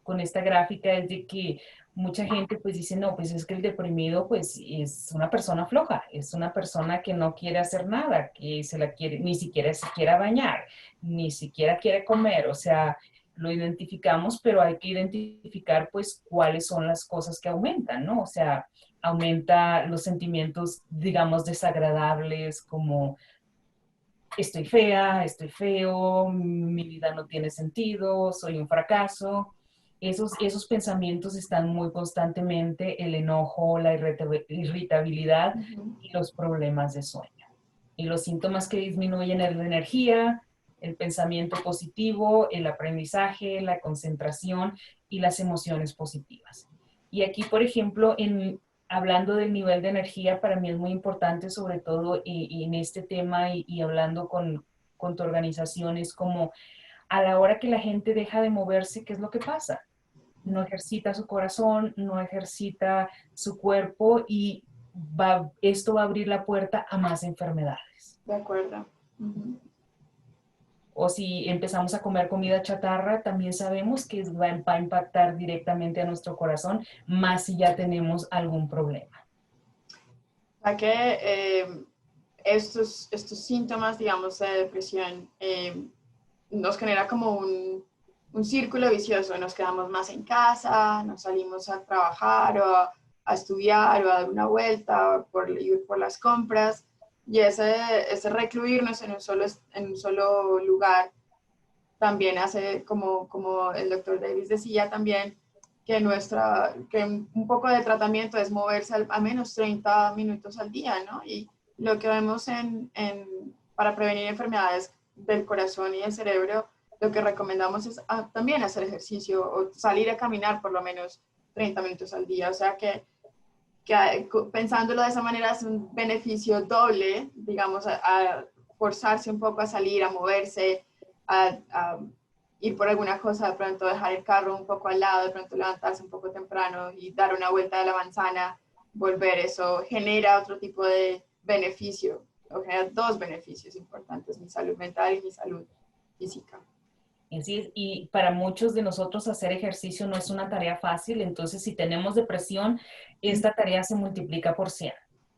con esta gráfica es de que mucha gente pues dice, no, pues es que el deprimido pues es una persona floja, es una persona que no quiere hacer nada, que se la quiere, ni siquiera se quiere bañar, ni siquiera quiere comer, o sea, lo identificamos, pero hay que identificar pues cuáles son las cosas que aumentan, ¿no? O sea, aumenta los sentimientos, digamos, desagradables, como estoy fea, estoy feo, mi vida no tiene sentido, soy un fracaso. Esos pensamientos están muy constantemente, el enojo, la irritabilidad y los problemas de sueño. Y los síntomas que disminuyen es la energía, el pensamiento positivo, el aprendizaje, la concentración y las emociones positivas. Y aquí, por ejemplo, hablando del nivel de energía, para mí es muy importante, sobre todo en este tema y hablando con tu organización, es como a la hora que la gente deja de moverse, ¿qué es lo que pasa? No ejercita su corazón, no ejercita su cuerpo y esto va a abrir la puerta a más enfermedades. De acuerdo. O si empezamos a comer comida chatarra, también sabemos que va a impactar directamente a nuestro corazón, más si ya tenemos algún problema. O sea que estos síntomas, digamos, de depresión nos genera como un círculo vicioso. Nos quedamos más en casa, nos salimos a trabajar o a estudiar o a dar una vuelta, ir por las compras. Y ese recluirnos en un solo lugar también hace, como el doctor Davis decía también, que un poco de tratamiento es moverse al menos 30 minutos al día, ¿no? Y lo que vemos para prevenir enfermedades del corazón y del cerebro, lo que recomendamos es también hacer ejercicio o salir a caminar por lo menos 30 minutos al día. O sea que pensándolo de esa manera es un beneficio doble, digamos, a forzarse un poco a salir, a moverse, a ir por alguna cosa, de pronto dejar el carro un poco al lado, de pronto levantarse un poco temprano y dar una vuelta de la manzana, volver, eso genera otro tipo de beneficio, o genera dos beneficios importantes, mi salud mental y mi salud física. Así es, y para muchos de nosotros hacer ejercicio no es una tarea fácil, entonces si tenemos depresión, esta tarea se multiplica por 100.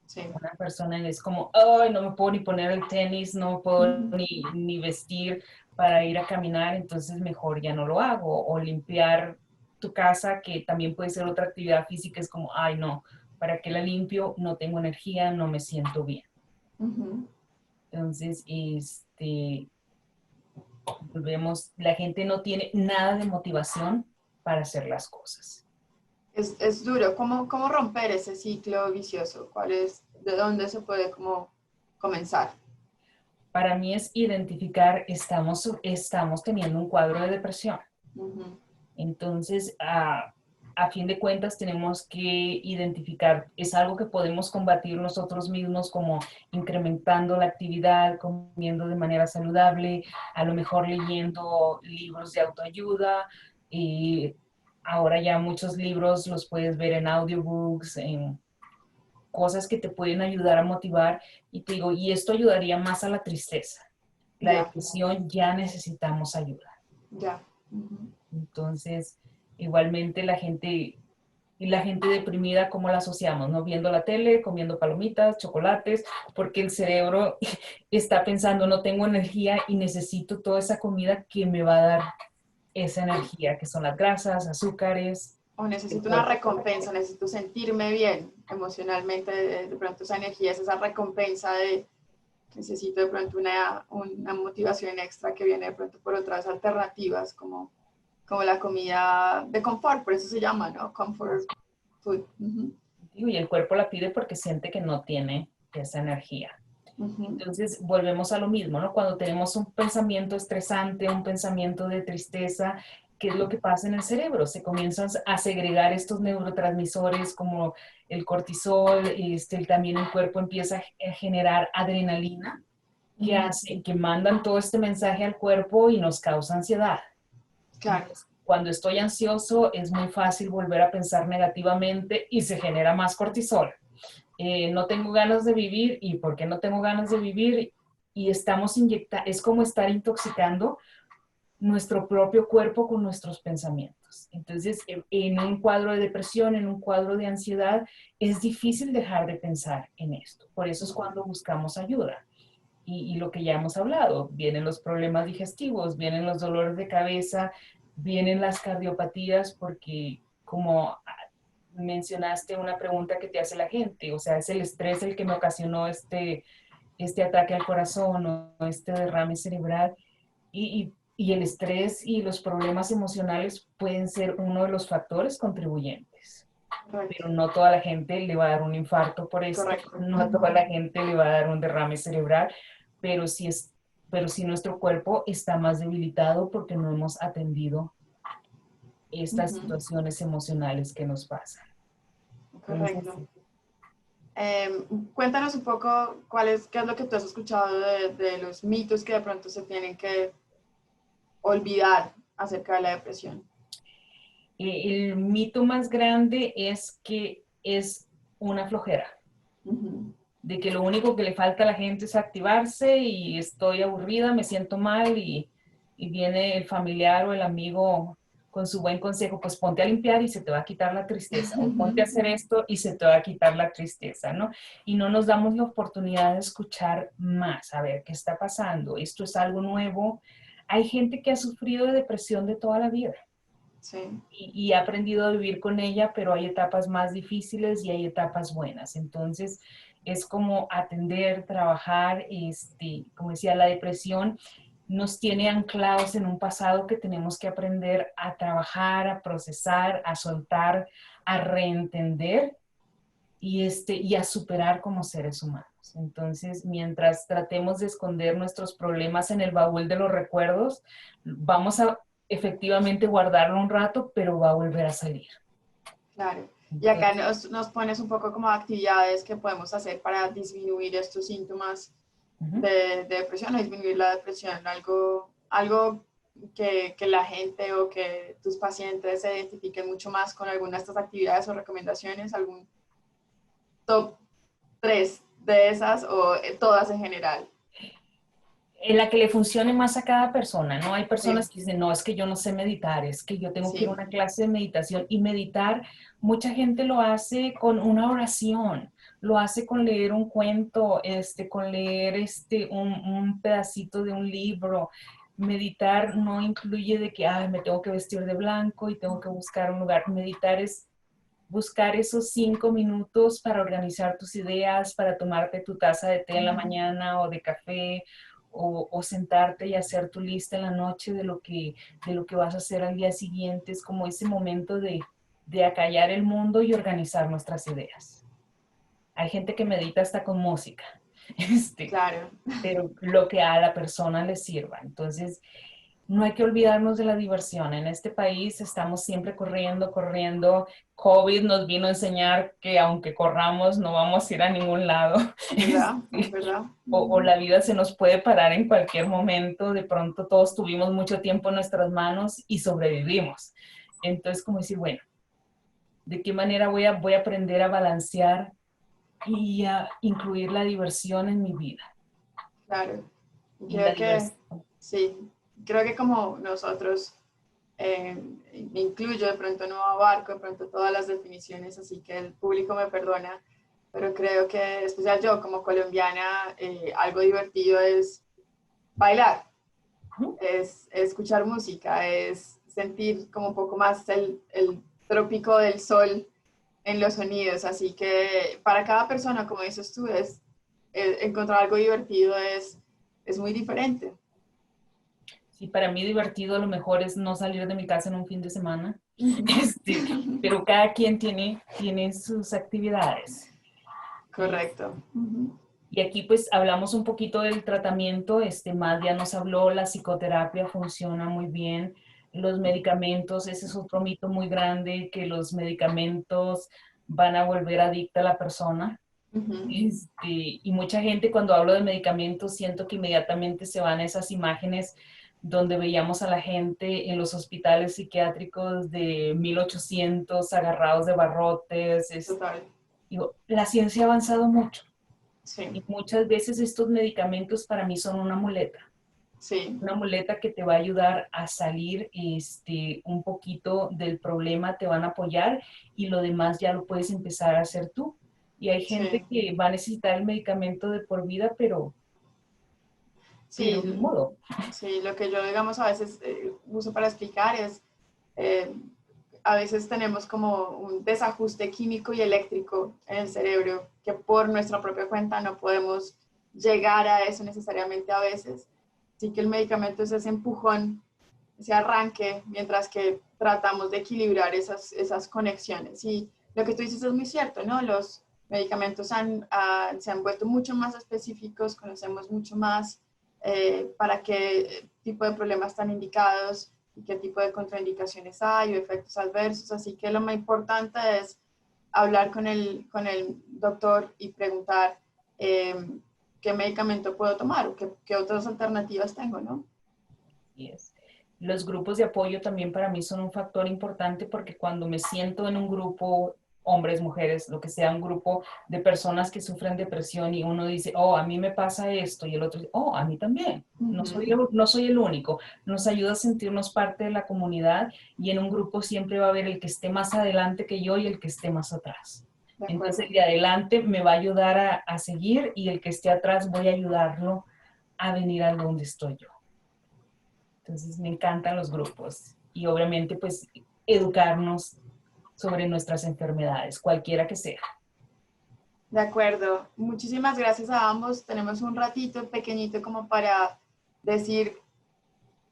Sí. Una persona es como, ay, no me puedo ni poner el tenis, no me puedo ni vestir para ir a caminar, entonces mejor ya no lo hago. O limpiar tu casa, que también puede ser otra actividad física, es como, ay, no, ¿para qué la limpio? No tengo energía, no me siento bien. Entonces, volvemos, la gente no tiene nada de motivación para hacer las cosas. Es duro. ¿Cómo romper ese ciclo vicioso? ¿De dónde se puede comenzar? Para mí es identificar, estamos teniendo un cuadro de depresión. Entonces, a fin de cuentas, tenemos que identificar, es algo que podemos combatir nosotros mismos, como incrementando la actividad, comiendo de manera saludable, a lo mejor leyendo libros de autoayuda. Y ahora ya muchos libros los puedes ver en audiobooks, en cosas que te pueden ayudar a motivar. Y te digo, y esto ayudaría más a la tristeza. La depresión ya necesitamos ayuda. Ya. Entonces, igualmente la gente y la gente deprimida, ¿cómo la asociamos? ¿No? Viendo la tele, comiendo palomitas, chocolates, porque el cerebro está pensando, no tengo energía y necesito toda esa comida que me va a dar esa energía, que son las grasas, azúcares. O necesito una recompensa, necesito sentirme bien emocionalmente, de pronto esa energía es esa recompensa de necesito de pronto una motivación extra que viene de pronto por otras alternativas como la comida de confort, por eso se llama, ¿no? Comfort food. Y el cuerpo la pide porque siente que no tiene esa energía. Entonces volvemos a lo mismo, ¿no? Cuando tenemos un pensamiento estresante, un pensamiento de tristeza, ¿qué es lo que pasa en el cerebro? Se comienzan a segregar estos neurotransmisores como el cortisol, también el cuerpo empieza a generar adrenalina que mandan todo este mensaje al cuerpo y nos causa ansiedad. Claro. Cuando estoy ansioso es muy fácil volver a pensar negativamente y se genera más cortisol. No tengo ganas de vivir. ¿Y por qué no tengo ganas de vivir? Y estamos es como estar intoxicando nuestro propio cuerpo con nuestros pensamientos. Entonces, en un cuadro de depresión, en un cuadro de ansiedad, es difícil dejar de pensar en esto. Por eso es cuando buscamos ayuda. Y lo que ya hemos hablado, vienen los problemas digestivos, vienen los dolores de cabeza, vienen las cardiopatías, porque como mencionaste una pregunta que te hace la gente, o sea, es el estrés el que me ocasionó este ataque al corazón o este derrame cerebral, y el estrés y los problemas emocionales pueden ser uno de los factores contribuyentes. Correcto. Pero no toda la gente le va a dar un infarto por esto, correcto, no a toda la gente le va a dar un derrame cerebral, pero sí nuestro cuerpo está más debilitado porque no hemos atendido estas situaciones emocionales que nos pasan. Correcto. Cuéntanos un poco qué es lo que tú has escuchado de los mitos que de pronto se tienen que olvidar acerca de la depresión. El mito más grande es que es una flojera. De que lo único que le falta a la gente es activarse y estoy aburrida, me siento mal y viene el familiar o el amigo con su buen consejo, pues ponte a limpiar y se te va a quitar la tristeza, o ponte a hacer esto y se te va a quitar la tristeza, ¿no? Y no nos damos la oportunidad de escuchar más, a ver qué está pasando, esto es algo nuevo. Hay gente que ha sufrido de depresión de toda la vida. Sí. Y ha aprendido a vivir con ella, pero hay etapas más difíciles y hay etapas buenas. Entonces, es como atender, trabajar, como decía, la depresión nos tiene anclados en un pasado que tenemos que aprender a trabajar, a procesar, a soltar, a reentender y a superar como seres humanos. Entonces, mientras tratemos de esconder nuestros problemas en el baúl de los recuerdos, vamos a efectivamente guardarlo un rato, pero va a volver a salir. Claro. Y acá nos pones un poco como actividades que podemos hacer para disminuir estos síntomas de depresión o disminuir la depresión. Algo que la gente o que tus pacientes se identifiquen mucho más con alguna de estas actividades o recomendaciones, algún top 3 de esas o todas en general. En la que le funcione más a cada persona, ¿no? Hay personas que dicen, no, es que yo no sé meditar, es que yo tengo que ir a una clase de meditación. Y meditar, mucha gente lo hace con una oración, lo hace con leer un cuento, con leer un pedacito de un libro. Meditar no incluye de que, me tengo que vestir de blanco y tengo que buscar un lugar. Meditar es buscar esos 5 minutos para organizar tus ideas, para tomarte tu taza de té en la mañana o de café, o sentarte y hacer tu lista en la noche de lo que vas a hacer al día siguiente. Es como ese momento de acallar el mundo y organizar nuestras ideas. Hay gente que medita hasta con música, claro. pero lo que a la persona le sirva. Entonces, no hay que olvidarnos de la diversión. En este país estamos siempre corriendo. COVID nos vino a enseñar que aunque corramos no vamos a ir a ningún lado. ¿Verdad? ¿Verdad? O la vida se nos puede parar en cualquier momento. De pronto todos tuvimos mucho tiempo en nuestras manos y sobrevivimos. Entonces, como decir, bueno, ¿de qué manera voy a aprender a balancear y a incluir la diversión en mi vida? Claro. Creo que, sí, creo que como nosotros me incluyo, de pronto no abarco de pronto todas las definiciones, así que el público me perdona, pero creo que, en especial yo como colombiana, algo divertido es bailar, es escuchar música, es sentir como un poco más el trópico del sol en los sonidos, así que para cada persona, como dices tú, encontrar algo divertido es muy diferente. Sí, para mí divertido a lo mejor es no salir de mi casa en un fin de semana, pero cada quien tiene sus actividades. Correcto. Y aquí pues hablamos un poquito del tratamiento, Madia nos habló, la psicoterapia funciona muy bien, los medicamentos, ese es otro mito muy grande, que los medicamentos van a volver adicta a la persona. Y mucha gente cuando hablo de medicamentos siento que inmediatamente se van esas imágenes donde veíamos a la gente en los hospitales psiquiátricos de 1800 agarrados de barrotes. Total. Digo, la ciencia ha avanzado mucho. Sí. Y muchas veces estos medicamentos para mí son una muleta. Sí. Una muleta que te va a ayudar a salir un poquito del problema, te van a apoyar y lo demás ya lo puedes empezar a hacer tú. Y hay gente Sí. que va a necesitar el medicamento de por vida, pero Sí, ni modo. sí, lo que yo, digamos, a veces uso para explicar es, eh, a veces tenemos como un desajuste químico y eléctrico en el cerebro que por nuestra propia cuenta no podemos llegar a eso necesariamente a veces. Así que el medicamento es ese empujón, ese arranque, mientras que tratamos de equilibrar esas conexiones. Y lo que tú dices es muy cierto, ¿no? Los medicamentos se han vuelto mucho más específicos, conocemos mucho más para qué tipo de problemas están indicados y qué tipo de contraindicaciones hay o efectos adversos. Así que lo más importante es hablar con el doctor y preguntar qué medicamento puedo tomar o qué otras alternativas tengo, ¿no? Yes. Los grupos de apoyo también para mí son un factor importante porque cuando me siento en un grupo, hombres, mujeres, lo que sea, un grupo de personas que sufren depresión y uno dice, oh, a mí me pasa esto y el otro dice, oh, a mí también, no soy el único, nos ayuda a sentirnos parte de la comunidad y en un grupo siempre va a haber el que esté más adelante que yo y el que esté más atrás. Entonces el de adelante me va a ayudar a seguir y el que esté atrás voy a ayudarlo a venir a donde estoy yo. Entonces me encantan los grupos y obviamente pues educarnos sobre nuestras enfermedades, cualquiera que sea. De acuerdo. Muchísimas gracias a ambos. Tenemos un ratito pequeñito como para decir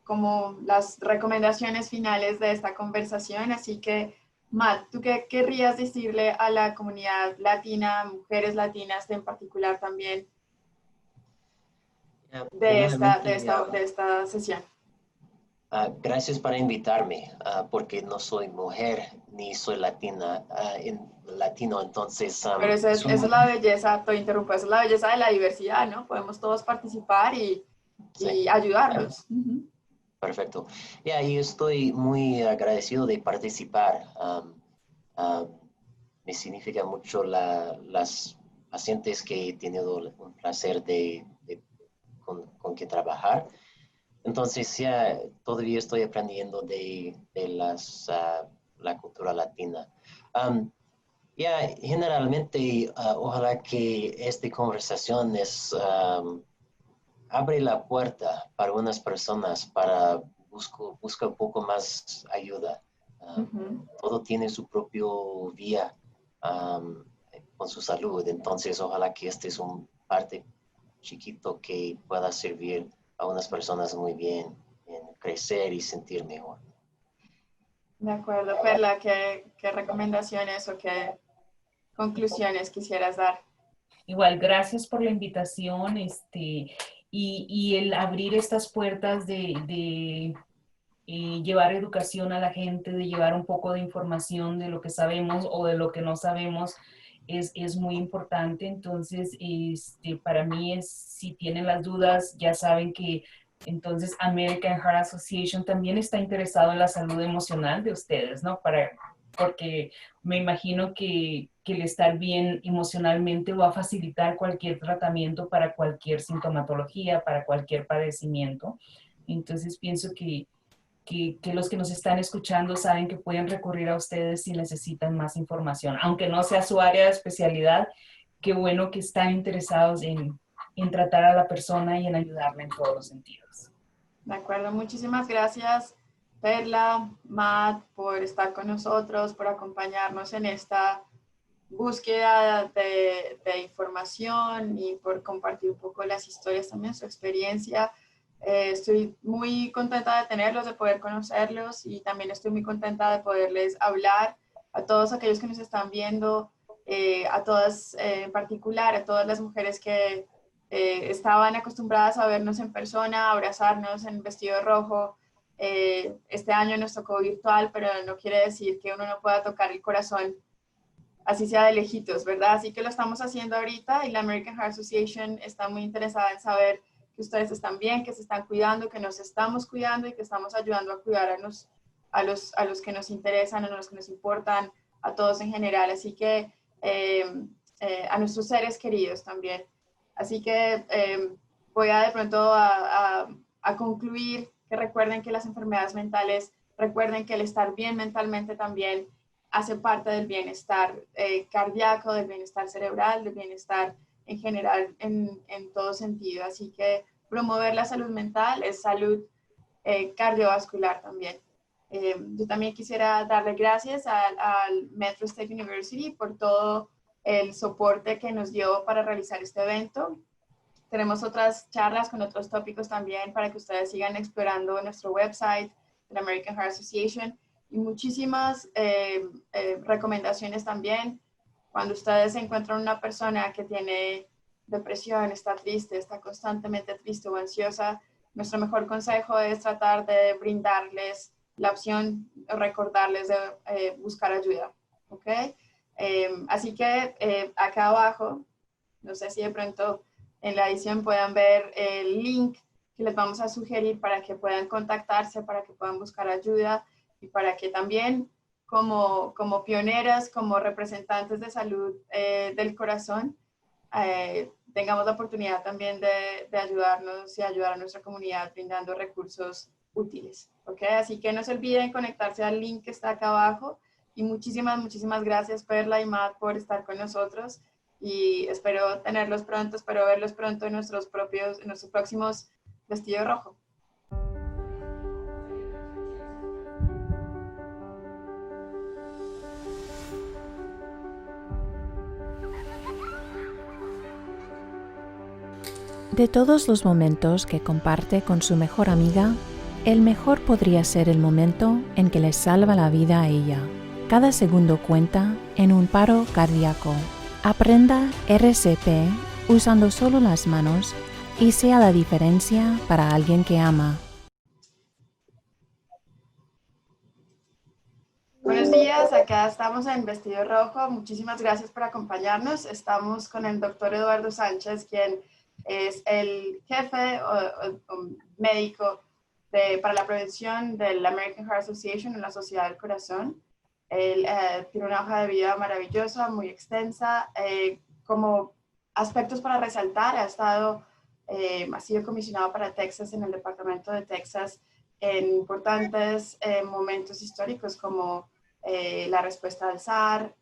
como las recomendaciones finales de esta conversación. Así que, Matt, ¿tú qué querrías decirle a la comunidad latina, mujeres latinas en particular también, de esta sesión? Gracias por invitarme, porque no soy mujer ni soy latina, latino, entonces... Pero esa es la belleza, te interrumpo, esa es la belleza de la diversidad, ¿no? Podemos todos participar y ayudarnos. Perfecto. Y estoy muy agradecido de participar. Me significa mucho las pacientes que he tenido un placer con que trabajar. Entonces, ya todavía estoy aprendiendo de la cultura latina. Generalmente, ojalá que esta conversación abre la puerta para unas personas para buscar un poco más ayuda. Todo tiene su propio vía con su salud, entonces ojalá que este es un parte chiquito que pueda servir a unas personas muy bien en crecer y sentir mejor. De acuerdo, Perla, ¿qué recomendaciones o qué conclusiones quisieras dar? Igual, gracias por la invitación y el abrir estas puertas de llevar educación a la gente, de llevar un poco de información de lo que sabemos o de lo que no sabemos, es muy importante. Entonces, para mí si tienen las dudas, ya saben que entonces American Heart Association también está interesado en la salud emocional de ustedes, ¿no? Porque me imagino que el estar bien emocionalmente va a facilitar cualquier tratamiento para cualquier sintomatología, para cualquier padecimiento. Entonces pienso que que los que nos están escuchando saben que pueden recurrir a ustedes si necesitan más información. Aunque no sea su área de especialidad, qué bueno que están interesados en tratar a la persona y en ayudarla en todos los sentidos. De acuerdo, muchísimas gracias, Perla, Matt, por estar con nosotros, por acompañarnos en esta búsqueda de información y por compartir un poco las historias también, su experiencia. Estoy muy contenta de tenerlos, de poder conocerlos y también estoy muy contenta de poderles hablar a todos aquellos que nos están viendo, a todas en particular, a todas las mujeres que estaban acostumbradas a vernos en persona, a abrazarnos en vestido rojo. Este año nos tocó virtual, pero no quiere decir que uno no pueda tocar el corazón, así sea de lejitos, ¿verdad? Así que lo estamos haciendo ahorita y la American Heart Association está muy interesada en saber que ustedes están bien, que se están cuidando, que nos estamos cuidando y que estamos ayudando a cuidar a los que nos interesan, a los que nos importan, a todos en general. Así que a nuestros seres queridos también. Así que voy a de pronto a concluir que recuerden que las enfermedades mentales, recuerden que el estar bien mentalmente también hace parte del bienestar cardíaco, del bienestar cerebral, del bienestar en general en todo sentido. Así que promover la salud mental es salud cardiovascular también. Yo también quisiera darle gracias al Metro State University por todo el soporte que nos dio para realizar este evento. Tenemos otras charlas con otros tópicos también para que ustedes sigan explorando nuestro website, la American Heart Association, y muchísimas recomendaciones también. Cuando ustedes encuentran una persona que tiene depresión, está triste, está constantemente triste o ansiosa, nuestro mejor consejo es tratar de brindarles la opción, recordarles de buscar ayuda, ¿ok? Así que acá abajo, no sé si de pronto en la edición puedan ver el link que les vamos a sugerir para que puedan contactarse, para que puedan buscar ayuda y para que también como pioneras, como representantes de salud del corazón, tengamos la oportunidad también de ayudarnos y ayudar a nuestra comunidad brindando recursos útiles. ¿Ok? Así que no se olviden conectarse al link que está acá abajo y muchísimas gracias Perla y Matt por estar con nosotros y espero tenerlos pronto, espero verlos pronto en nuestros próximos Vestido Rojo. De todos los momentos que comparte con su mejor amiga, el mejor podría ser el momento en que le salva la vida a ella. Cada segundo cuenta en un paro cardíaco. Aprenda RCP usando solo las manos y sea la diferencia para alguien que ama. Buenos días, acá estamos en Vestido Rojo. Muchísimas gracias por acompañarnos. Estamos con el doctor Eduardo Sánchez, quien es el jefe o médico para la prevención de la American Heart Association en la Sociedad del Corazón. Él tiene una hoja de vida maravillosa, muy extensa. Como aspectos para resaltar, ha sido comisionado para Texas en el departamento de Texas en importantes momentos históricos como la respuesta al SAR,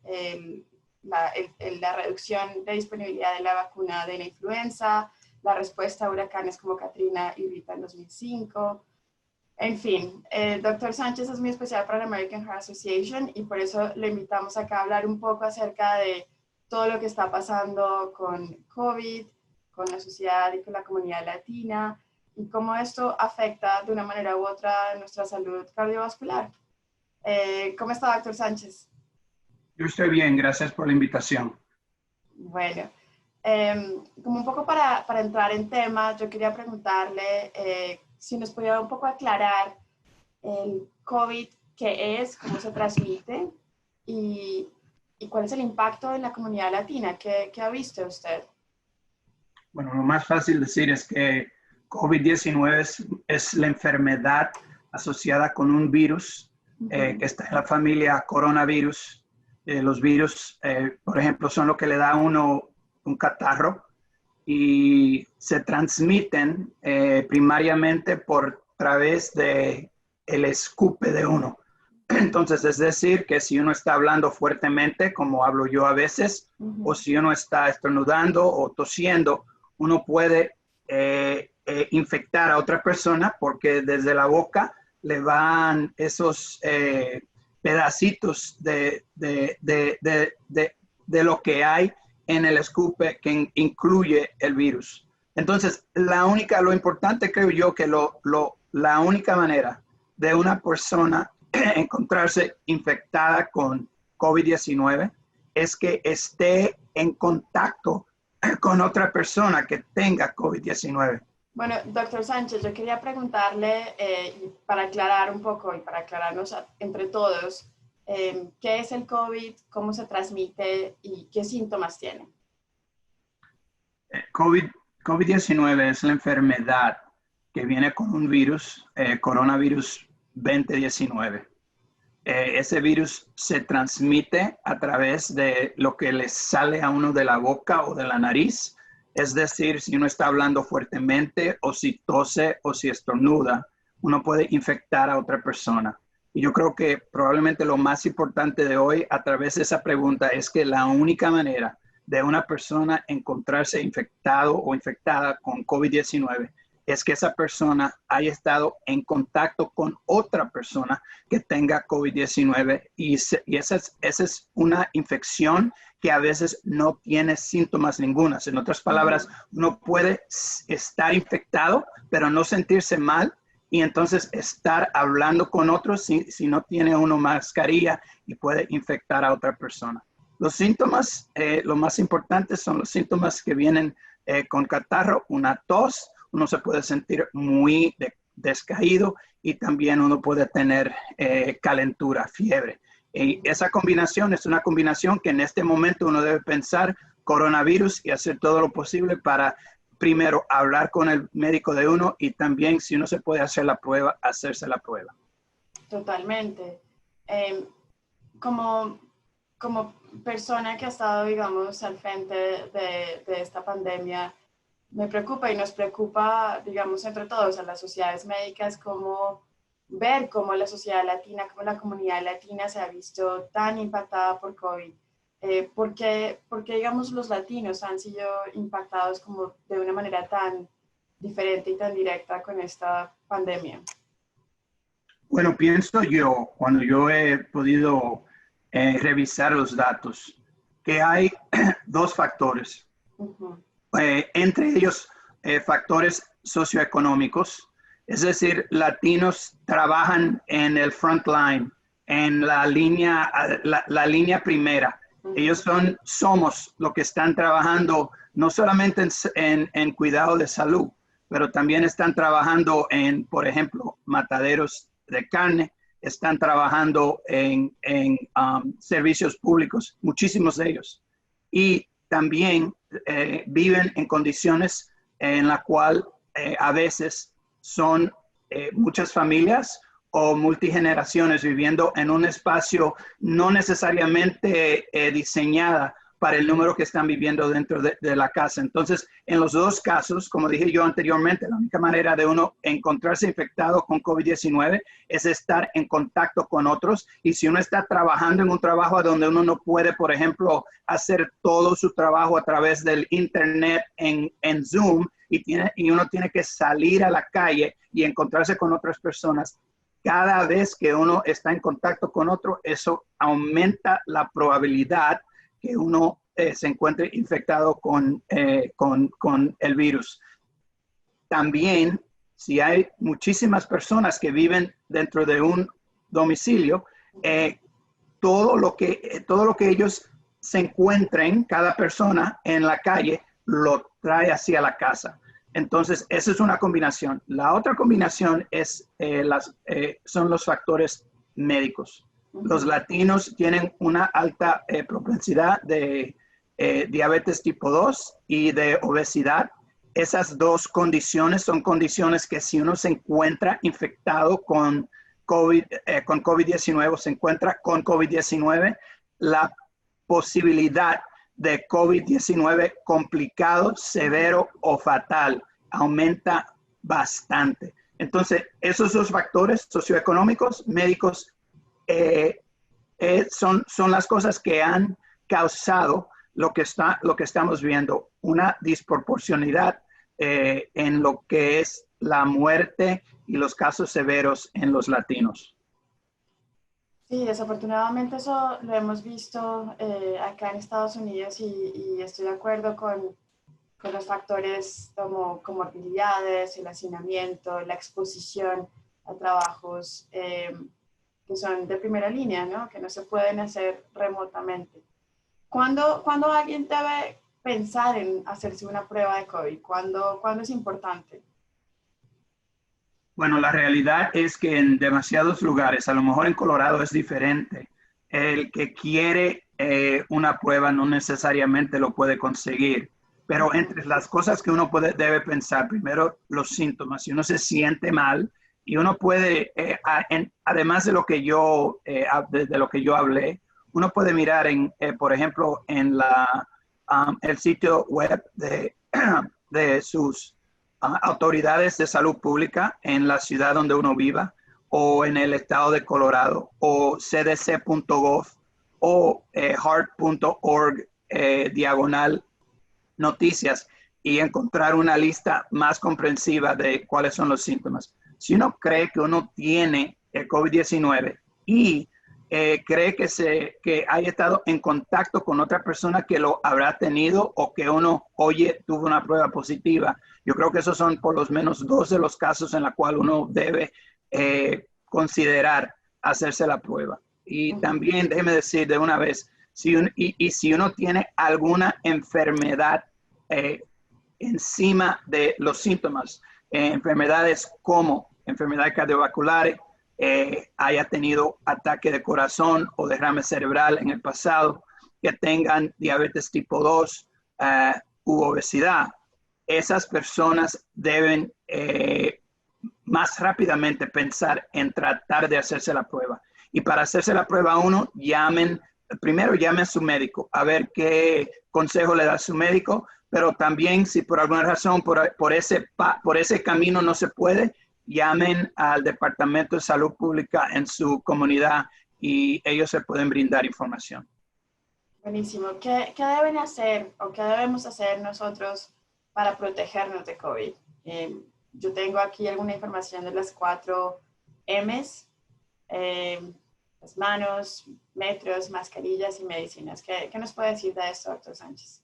la reducción de disponibilidad de la vacuna de la influenza, la respuesta a huracanes como Katrina y Rita en 2005. En fin, el doctor Sánchez es muy especial para la American Heart Association y por eso le invitamos acá a hablar un poco acerca de todo lo que está pasando con COVID, con la sociedad y con la comunidad latina y cómo esto afecta de una manera u otra nuestra salud cardiovascular. ¿Cómo está, doctor Sánchez? Yo estoy bien, gracias por la invitación. Bueno, como un poco para entrar en tema, yo quería preguntarle si nos pudiera un poco aclarar el COVID, qué es, cómo se transmite y cuál es el impacto en la comunidad latina. ¿Qué ha visto usted? Bueno, lo más fácil decir es que COVID-19 es la enfermedad asociada con un virus que está en la familia coronavirus. Los virus, por ejemplo, son lo que le da a uno un catarro y se transmiten primariamente por través de el escupe de uno. Entonces, es decir, que si uno está hablando fuertemente, como hablo yo a veces, o si uno está estornudando o tosiendo, uno puede infectar a otra persona porque desde la boca le van esos pedacitos de lo que hay en el escupe que incluye el virus. Entonces, lo importante creo yo que la única manera de una persona encontrarse infectada con COVID-19 es que esté en contacto con otra persona que tenga COVID-19. Bueno, doctor Sánchez, yo quería preguntarle, para aclarar un poco y para aclararnos entre todos, ¿qué es el COVID, cómo se transmite y qué síntomas tiene? COVID-19 es la enfermedad que viene con un virus, coronavirus 2019. Ese virus se transmite a través de lo que le sale a uno de la boca o de la nariz. Es decir, si uno está hablando fuertemente o si tose o si estornuda, uno puede infectar a otra persona. Y yo creo que probablemente lo más importante de hoy a través de esa pregunta es que la única manera de una persona encontrarse infectado o infectada con COVID-19 es que esa persona haya estado en contacto con otra persona que tenga COVID-19 y esa es una infección que a veces no tiene síntomas ningunos. En otras palabras, uno puede estar infectado, pero no sentirse mal y entonces estar hablando con otros si no tiene uno mascarilla y puede infectar a otra persona. Los síntomas, lo más importantes son los síntomas que vienen con catarro, una tos. Uno se puede sentir muy descaído y también uno puede tener calentura, fiebre. Y esa combinación es una combinación que en este momento uno debe pensar coronavirus y hacer todo lo posible para primero hablar con el médico de uno y también si uno se puede hacer la prueba, hacerse la prueba. Totalmente. Como persona que ha estado, digamos, al frente de esta pandemia, me preocupa y nos preocupa, digamos, entre todos, a las sociedades médicas, cómo ver cómo la sociedad latina, cómo la comunidad latina se ha visto tan impactada por COVID. ¿Por qué, digamos, los latinos han sido impactados como de una manera tan diferente y tan directa con esta pandemia? Bueno, pienso yo, cuando yo he podido revisar los datos, que hay dos factores. Entre ellos factores socioeconómicos, es decir, latinos trabajan en el front line, en la línea primera. Ellos somos los que están trabajando no solamente en cuidado de salud, pero también están trabajando en, por ejemplo, mataderos de carne, están trabajando en servicios públicos, muchísimos de ellos. Y también viven en condiciones en la cual a veces son muchas familias o multigeneraciones viviendo en un espacio no necesariamente diseñada para el número que están viviendo dentro de la casa. Entonces, en los dos casos, como dije yo anteriormente, la única manera de uno encontrarse infectado con COVID-19 es estar en contacto con otros. Y si uno está trabajando en un trabajo donde uno no puede, por ejemplo, hacer todo su trabajo a través del internet en Zoom y uno tiene que salir a la calle y encontrarse con otras personas, cada vez que uno está en contacto con otro, eso aumenta la probabilidad que uno se encuentre infectado con el virus. También, si hay muchísimas personas que viven dentro de un domicilio, todo lo que ellos se encuentren, cada persona en la calle, lo trae hacia la casa. Entonces, esa es una combinación. La otra combinación son los factores médicos. Los latinos tienen una alta propensidad de diabetes tipo 2 y de obesidad. Esas dos condiciones son condiciones que si uno se encuentra infectado con COVID-19 o se encuentra con COVID-19, la posibilidad de COVID-19 complicado, severo o fatal aumenta bastante. Entonces, esos dos factores socioeconómicos, médicos, son las cosas que han causado lo que estamos viendo, una disproporcionalidad en lo que es la muerte y los casos severos en los latinos. Sí, desafortunadamente eso lo hemos visto acá en Estados Unidos y estoy de acuerdo con los factores como comorbilidades, el hacinamiento, la exposición a trabajos que son de primera línea, ¿no? Que no se pueden hacer remotamente. ¿Cuándo alguien debe pensar en hacerse una prueba de COVID? ¿Cuándo es importante? Bueno, la realidad es que en demasiados lugares, a lo mejor en Colorado es diferente, el que quiere una prueba no necesariamente lo puede conseguir. Pero entre las cosas que uno debe pensar, primero los síntomas. Si uno se siente mal y uno puede, además de lo que yo hablé, uno puede mirar, por ejemplo, en el sitio web de sus autoridades de salud pública en la ciudad donde uno viva, o en el estado de Colorado, o cdc.gov, o heart.org /noticias, y encontrar una lista más comprensiva de cuáles son los síntomas. Si uno cree que uno tiene el COVID-19 y cree que haya estado en contacto con otra persona que lo habrá tenido, o que uno tuvo una prueba positiva, yo creo que esos son por lo menos 2 de los casos en los cuales uno debe considerar hacerse la prueba. Y también déjeme decir de una vez, si uno tiene alguna enfermedad encima de los síntomas, enfermedades como enfermedades cardiovasculares, haya tenido ataque de corazón o derrame cerebral en el pasado, que tengan diabetes tipo 2 u obesidad, esas personas deben más rápidamente pensar en tratar de hacerse la prueba. Y para hacerse la prueba primero llamen a su médico a ver qué consejo le da su médico, pero también si por alguna razón por ese camino no se puede, llamen al Departamento de Salud Pública en su comunidad y ellos se pueden brindar información. Buenísimo. ¿Qué deben hacer o qué debemos hacer nosotros para protegernos de COVID? Yo tengo aquí alguna información de las 4 M's, las manos, metros, mascarillas y medicinas. ¿Qué nos puede decir de esto, doctor Sánchez?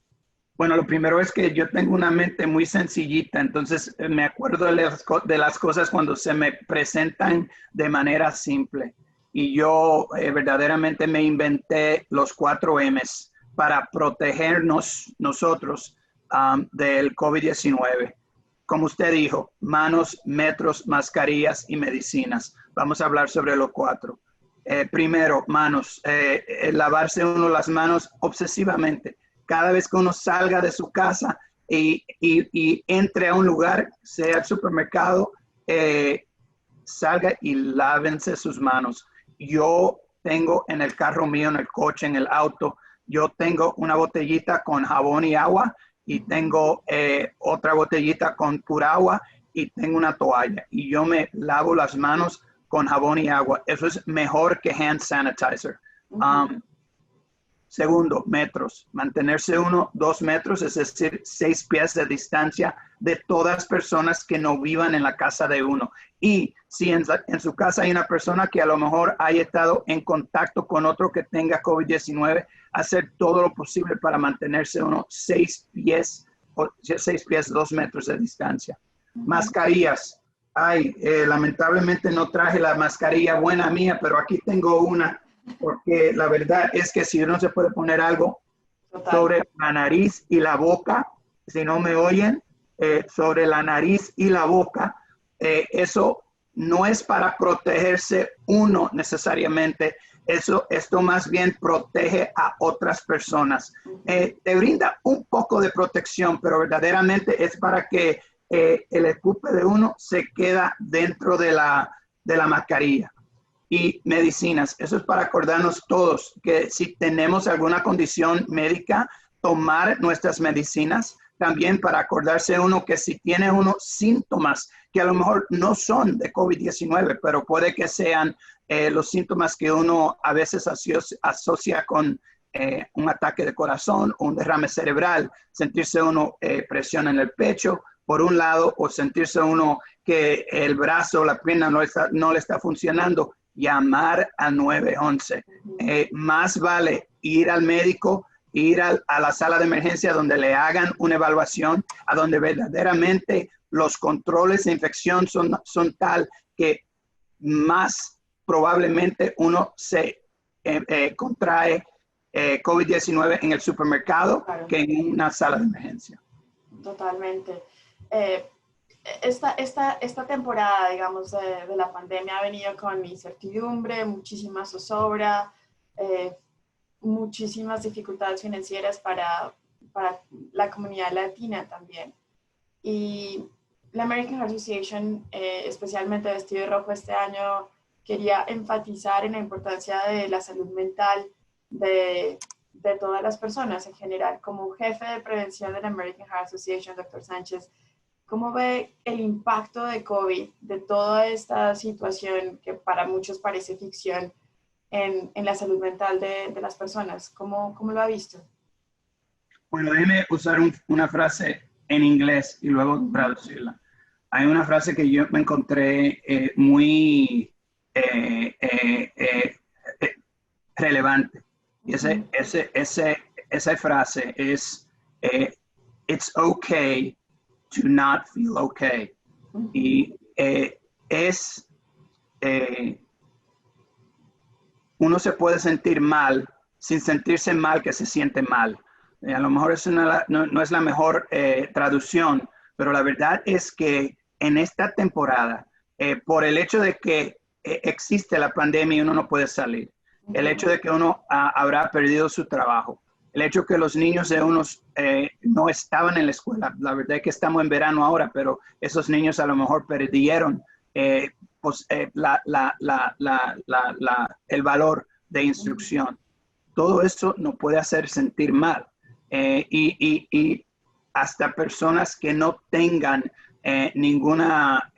Bueno, lo primero es que yo tengo una mente muy sencillita, entonces me acuerdo de las cosas cuando se me presentan de manera simple. Y yo verdaderamente me inventé los 4 M's para protegernos nosotros del COVID-19. Como usted dijo, manos, metros, mascarillas y medicinas. Vamos a hablar sobre los 4. Primero, manos. Lavarse uno las manos obsesivamente. Cada vez que uno salga de su casa y entre a un lugar, sea el supermercado, salga y lávense sus manos. Yo tengo en el carro mío, en el coche, en el auto, yo tengo una botellita con jabón y agua, y tengo otra botellita con pura agua, y tengo una toalla. Y yo me lavo las manos con jabón y agua. Eso es mejor que hand sanitizer. Segundo, metros. Mantenerse 2 metros, es decir, 6 pies de distancia de todas las personas que no vivan en la casa de uno. Y si en su casa hay una persona que a lo mejor haya estado en contacto con otro que tenga COVID-19, hacer todo lo posible para mantenerse 6 pies, 2 metros de distancia. Mascarillas. Lamentablemente no traje la mascarilla buena mía, pero aquí tengo una. Porque la verdad es que si uno se puede poner algo sobre la nariz y la boca, si no me oyen, sobre la nariz y la boca, eso no es para protegerse uno necesariamente, esto más bien protege a otras personas. Te brinda un poco de protección, pero verdaderamente es para que el escupe de uno se queda dentro de la mascarilla. Y medicinas, eso es para acordarnos todos que si tenemos alguna condición médica, tomar nuestras medicinas también para acordarse uno que si tiene unos síntomas que a lo mejor no son de COVID-19, pero puede que sean los síntomas que uno a veces asocia con un ataque de corazón, un derrame cerebral, sentirse uno presión en el pecho, por un lado, o sentirse uno que el brazo o la pierna no le está funcionando, llamar a 911. Más vale ir al médico, ir a la sala de emergencia donde le hagan una evaluación, a donde verdaderamente los controles de infección son tal que más probablemente uno se contrae COVID-19 en el supermercado claro, que en una sala de emergencia. Totalmente. Esta temporada, digamos, de la pandemia ha venido con incertidumbre, muchísima zozobra, muchísimas dificultades financieras para la comunidad latina también. Y la American Heart Association, especialmente Vestido de Rojo este año, quería enfatizar en la importancia de la salud mental de todas las personas en general. Como jefe de prevención de la American Heart Association, Dr. Sánchez, ¿cómo ve el impacto de COVID, de toda esta situación que para muchos parece ficción, en la salud mental de las personas? ¿Cómo lo ha visto? Bueno, déjeme usar una frase en inglés y luego traducirla. Hay una frase que yo me encontré muy relevante. Y esa frase es, it's okay to not feel okay. Y uno se puede sentir mal sin sentirse mal que se siente mal. A lo mejor eso no es la mejor traducción, pero la verdad es que en esta temporada, por el hecho de que existe la pandemia y uno no puede salir, el hecho de que uno habrá perdido su trabajo, el hecho que los niños de unos no estaban en la escuela, la verdad es que estamos en verano ahora, pero esos niños a lo mejor perdieron el valor de instrucción. Todo eso nos puede hacer sentir mal. Y hasta personas que no tengan ninguna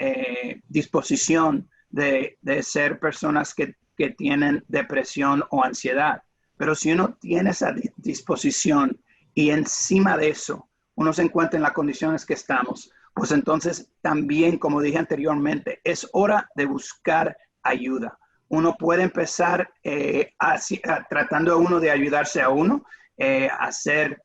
disposición de ser personas que tienen depresión o ansiedad. Pero si uno tiene esa disposición y encima de eso uno se encuentra en las condiciones que estamos, pues entonces también, como dije anteriormente, es hora de buscar ayuda. Uno puede empezar tratando a uno de ayudarse a uno, hacer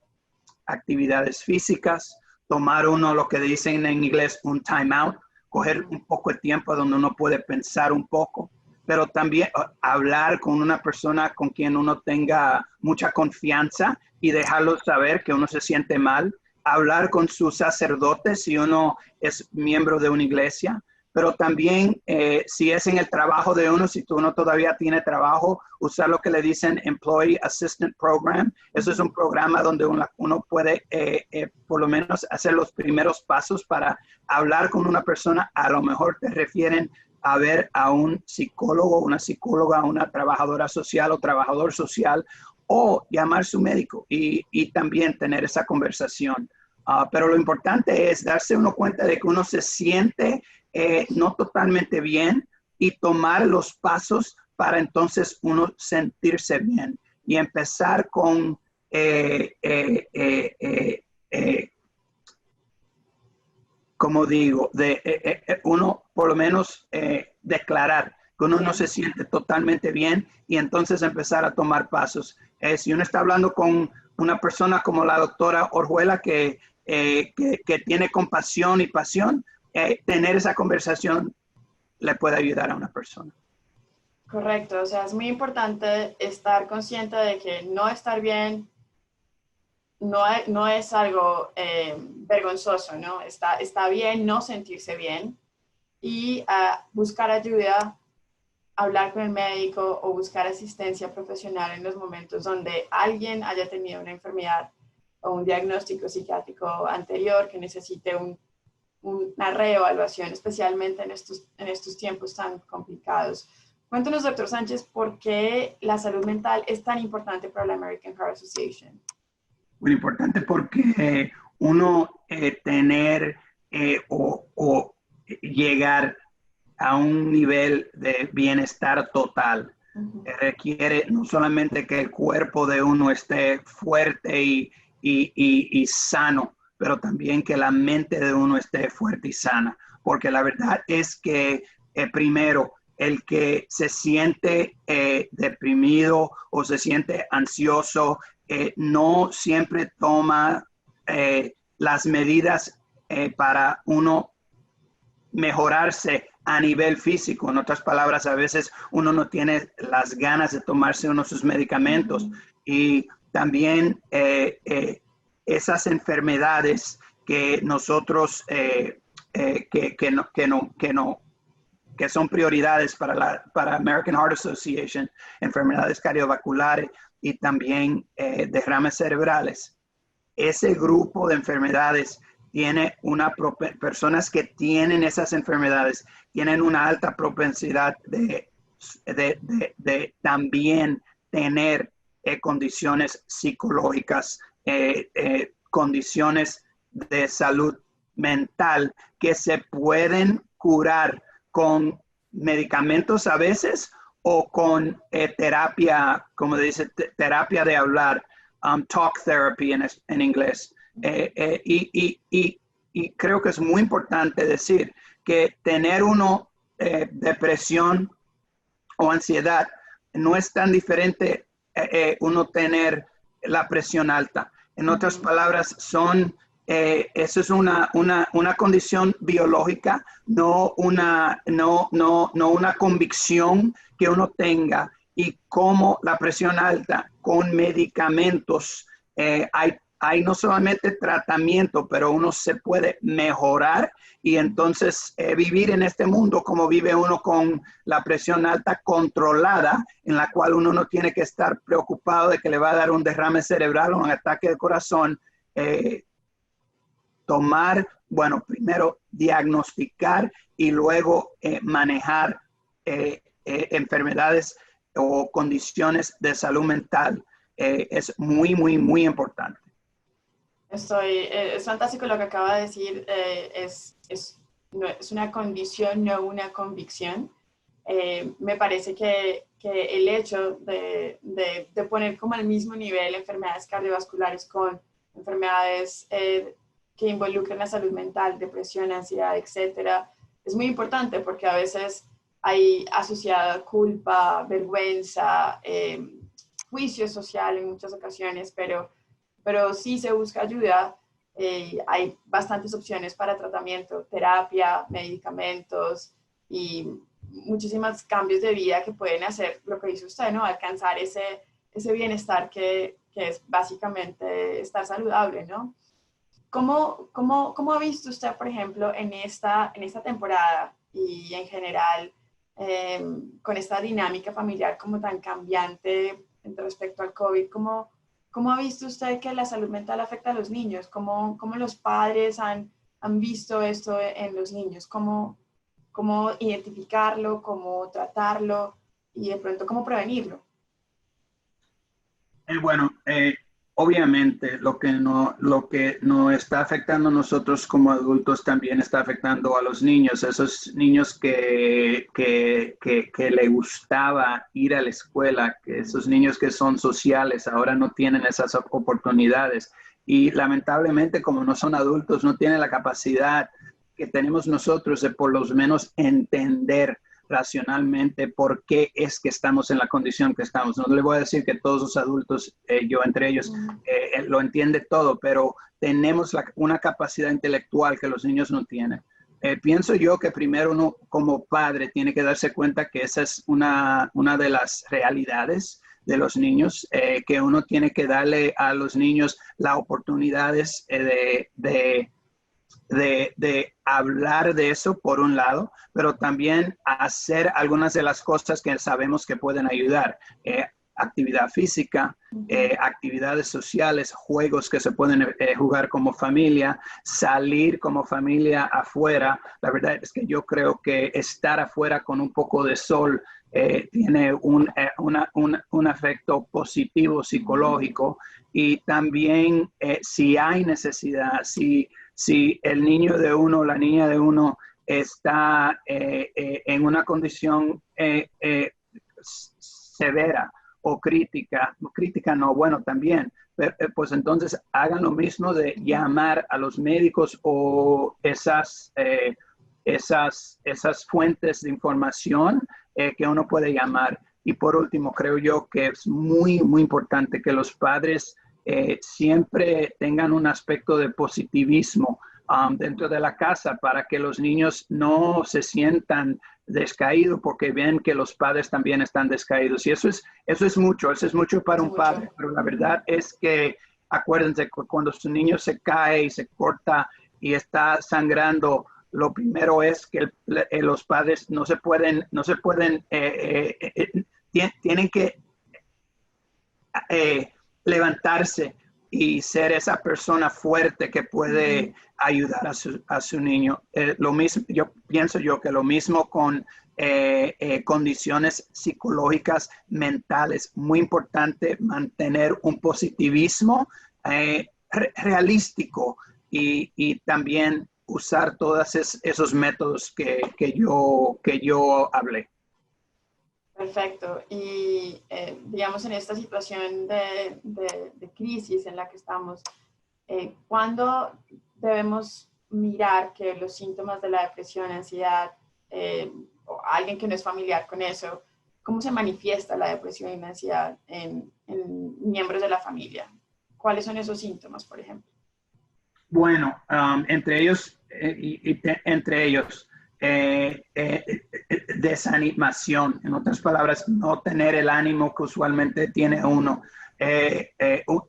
actividades físicas, tomar uno lo que dicen en inglés un time out, coger un poco de tiempo donde uno puede pensar un poco, pero también hablar con una persona con quien uno tenga mucha confianza y dejarlo saber que uno se siente mal, hablar con sus sacerdotes si uno es miembro de una iglesia, pero también si es en el trabajo de uno, si uno todavía tiene trabajo, usar lo que le dicen Employee Assistance Program. Eso es un programa donde uno puede por lo menos hacer los primeros pasos para hablar con una persona. A lo mejor te refieren a ver a un psicólogo, una psicóloga, una trabajadora social o trabajador social, o llamar a su médico y también tener esa conversación. Pero lo importante es darse uno cuenta de que uno se siente no totalmente bien y tomar los pasos para entonces uno sentirse bien y empezar con como digo, uno por lo menos declarar que uno no se siente totalmente bien y entonces empezar a tomar pasos. Si uno está hablando con una persona como la doctora Orjuela que tiene compasión y pasión, tener esa conversación le puede ayudar a una persona. Correcto, o sea, es muy importante estar consciente de que no estar bien no es algo vergonzoso, ¿no? Está bien no sentirse bien y buscar ayuda, hablar con el médico o buscar asistencia profesional en los momentos donde alguien haya tenido una enfermedad o un diagnóstico psiquiátrico anterior que necesite una reevaluación, especialmente en estos tiempos tan complicados. Cuéntanos, doctor Sánchez, ¿por qué la salud mental es tan importante para la American Heart Association? Muy importante porque uno tener o llegar a un nivel de bienestar total. Requiere no solamente que el cuerpo de uno esté fuerte y sano, pero también que la mente de uno esté fuerte y sana. Porque la verdad es que primero, el que se siente deprimido o se siente ansioso, no siempre toma las medidas para uno mejorarse a nivel físico. En otras palabras, a veces uno no tiene las ganas de tomarse uno de sus medicamentos. Y también esas enfermedades que nosotros que son prioridades para American Heart Association, enfermedades cardiovasculares y también derrames cerebrales. Ese grupo de enfermedades tiene personas que tienen esas enfermedades, tienen una alta propensidad de también tener condiciones psicológicas, condiciones de salud mental que se pueden curar con medicamentos a veces o con terapia, como dice, terapia de hablar, talk therapy en inglés. Y creo que es muy importante decir que tener depresión o ansiedad no es tan diferente uno tener la presión alta. En otras palabras, eso es una condición biológica, no una convicción que uno tenga. Y como la presión alta con medicamentos, hay no solamente tratamiento, pero uno se puede mejorar y entonces vivir en este mundo como vive uno con la presión alta controlada, en la cual uno no tiene que estar preocupado de que le va a dar un derrame cerebral o un ataque de corazón. Primero diagnosticar y luego manejar enfermedades o condiciones de salud mental. Es muy, muy, muy importante. Es fantástico lo que acaba de decir. Es una condición, no una convicción. Me parece que el hecho de poner como al mismo nivel enfermedades cardiovasculares con enfermedades que involucran la salud mental, depresión, ansiedad, etcétera, es muy importante porque a veces hay asociada culpa, vergüenza, juicio social en muchas ocasiones, pero sí se busca ayuda. Hay bastantes opciones para tratamiento, terapia, medicamentos y muchísimos cambios de vida que pueden hacer lo que dice usted, ¿no? Alcanzar ese bienestar que es básicamente estar saludable, ¿no? ¿Cómo ha visto usted, por ejemplo, en esta temporada y en general con esta dinámica familiar como tan cambiante respecto al COVID? ¿Cómo ha visto usted que la salud mental afecta a los niños? ¿Cómo los padres han visto esto en los niños? ¿Cómo identificarlo? ¿Cómo tratarlo? Y de pronto, ¿cómo prevenirlo? Obviamente lo que nos está afectando a nosotros como adultos también está afectando a los niños, esos niños que le gustaba ir a la escuela, que esos niños que son sociales ahora no tienen esas oportunidades y lamentablemente como no son adultos no tienen la capacidad que tenemos nosotros de por lo menos entender racionalmente por qué es que estamos en la condición que estamos. No le voy a decir que todos los adultos, yo entre ellos, lo entiende todo, pero tenemos una capacidad intelectual que los niños no tienen. Pienso yo que primero uno como padre tiene que darse cuenta que esa es una de las realidades de los niños, que uno tiene que darle a los niños las oportunidades de hablar de eso por un lado, pero también hacer algunas de las cosas que sabemos que pueden ayudar. Actividad física, actividades sociales, juegos que se pueden jugar como familia, salir como familia afuera. La verdad es que yo creo que estar afuera con un poco de sol tiene un efecto positivo psicológico, y también si hay necesidad, si el niño de uno o la niña de uno está en una condición severa o crítica no, bueno, también, pues entonces hagan lo mismo de llamar a los médicos o esas fuentes de información que uno puede llamar. Y por último, creo yo que es muy, muy importante que los padres siempre tengan un aspecto de positivismo dentro de la casa, para que los niños no se sientan descaídos porque ven que los padres también están descaídos. Y eso es mucho para un padre, pero la verdad es que acuérdense, cuando su niño se cae y se corta y está sangrando, lo primero es que los padres tienen que levantarse y ser esa persona fuerte que puede ayudar a su niño. Lo mismo, pienso que lo mismo con condiciones psicológicas, mentales. Muy importante mantener un positivismo realístico, y también usar todos esos métodos que yo hablé. Perfecto. Y digamos, en esta situación de crisis en la que estamos, ¿cuándo debemos mirar que los síntomas de la depresión, ansiedad, o alguien que no es familiar con eso, cómo se manifiesta la depresión y la ansiedad en miembros de la familia? ¿Cuáles son esos síntomas, por ejemplo? Bueno, entre ellos, desanimación, en otras palabras, no tener el ánimo que usualmente tiene uno,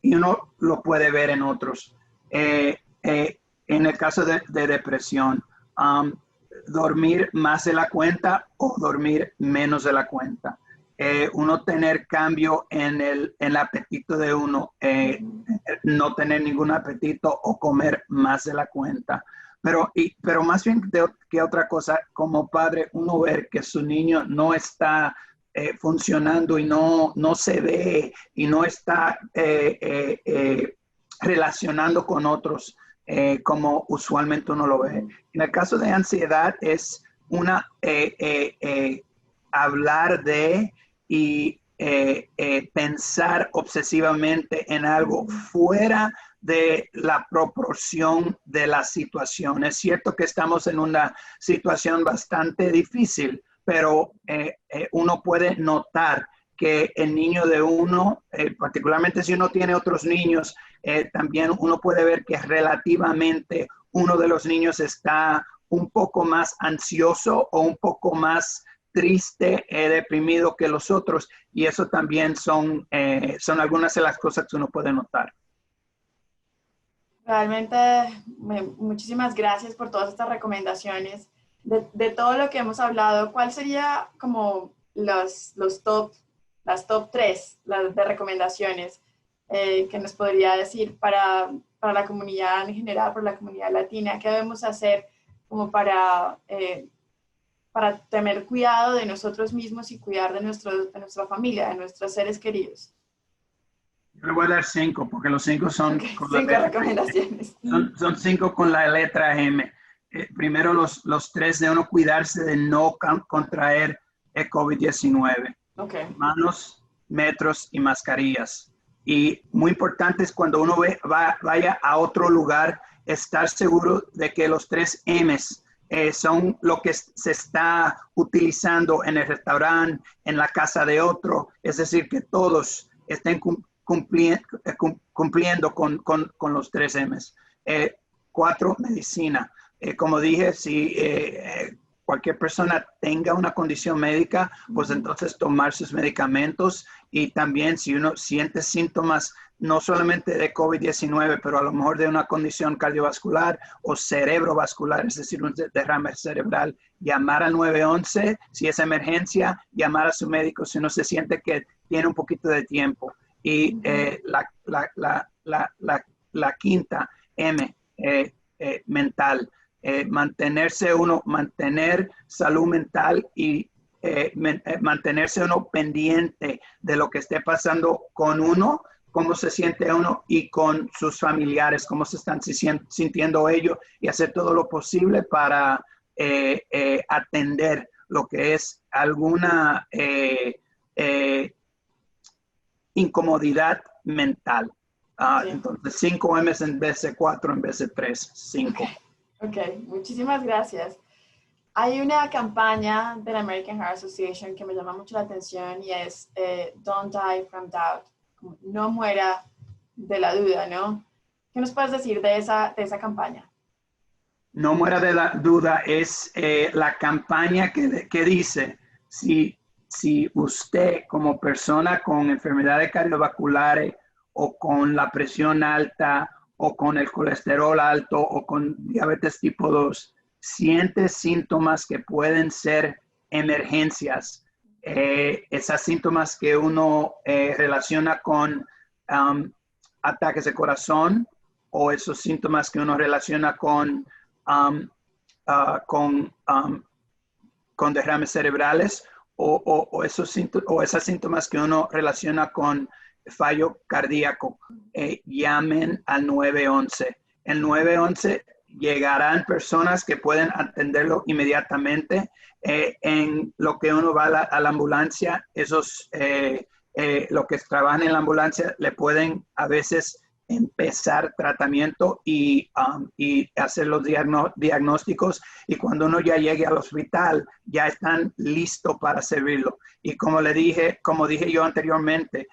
y uno lo puede ver en otros. En el caso de depresión, dormir más de la cuenta o dormir menos de la cuenta. Uno tener cambio en el apetito de uno, no tener ningún apetito o comer más de la cuenta. Pero más bien que otra cosa, como padre, uno ver que su niño no está funcionando y no se ve y no está relacionando con otros como usualmente uno lo ve. En el caso de ansiedad es hablar de y pensar obsesivamente en algo fuera de la proporción de la situación. Es cierto que estamos en una situación bastante difícil, pero uno puede notar que el niño de uno, particularmente si uno tiene otros niños, también uno puede ver que relativamente uno de los niños está un poco más ansioso o un poco más triste, deprimido que los otros, y eso también son algunas de las cosas que uno puede notar. Realmente, muchísimas gracias por todas estas recomendaciones. De todo lo que hemos hablado, ¿cuál sería como las top 3 de recomendaciones que nos podría decir para la comunidad en general, para la comunidad latina? ¿Qué debemos hacer como para tener cuidado de nosotros mismos y cuidar de nuestra familia, de nuestros seres queridos? Yo le voy a dar 5, porque los 5 son... Okay, 5 recomendaciones. Son 5 con la letra M. Primero, los 3 de uno cuidarse de no contraer el COVID-19. Okay. Manos, metros y mascarillas. Y muy importante es cuando uno vaya a otro lugar, estar seguro de que los 3 M's son lo que se está utilizando en el restaurante, en la casa de otro. Es decir, que todos estén cumpliendo con los 3 M's. 4, medicina. Como dije, si cualquier persona tenga una condición médica, pues entonces tomar sus medicamentos, y también si uno siente síntomas no solamente de COVID-19, pero a lo mejor de una condición cardiovascular o cerebrovascular, es decir, un derrame cerebral, llamar al 911 si es emergencia, llamar a su médico si uno se siente que tiene un poquito de tiempo. Y la quinta M, mental. Mantener salud mental y mantenerse uno pendiente de lo que esté pasando con uno, cómo se siente uno y con sus familiares, cómo se están sintiendo ellos y hacer todo lo posible para atender lo que es alguna incomodidad mental. Sí. Entonces, 5 M's en vez de 4, en vez de 3, 5. Ok, muchísimas gracias. Hay una campaña de la American Heart Association que me llama mucho la atención y es Don't Die from Doubt. No muera de la duda, ¿no? ¿Qué nos puedes decir de esa campaña? No muera de la duda es la campaña que dice, si usted como persona con enfermedades cardiovasculares o con la presión alta o con el colesterol alto o con diabetes tipo 2, siente síntomas que pueden ser emergencias, esas síntomas que uno relaciona con ataques de corazón o esos síntomas que uno relaciona con derrames cerebrales o esas síntomas que uno relaciona con fallo cardíaco, llamen al 911. El 911 llegarán personas que pueden atenderlo inmediatamente. En lo que uno va a la ambulancia, esos los que trabajan en la ambulancia le pueden a veces empezar tratamiento y hacer los diagnósticos, y cuando uno ya llegue al hospital ya están listos para servirlo. Y como dije yo anteriormente,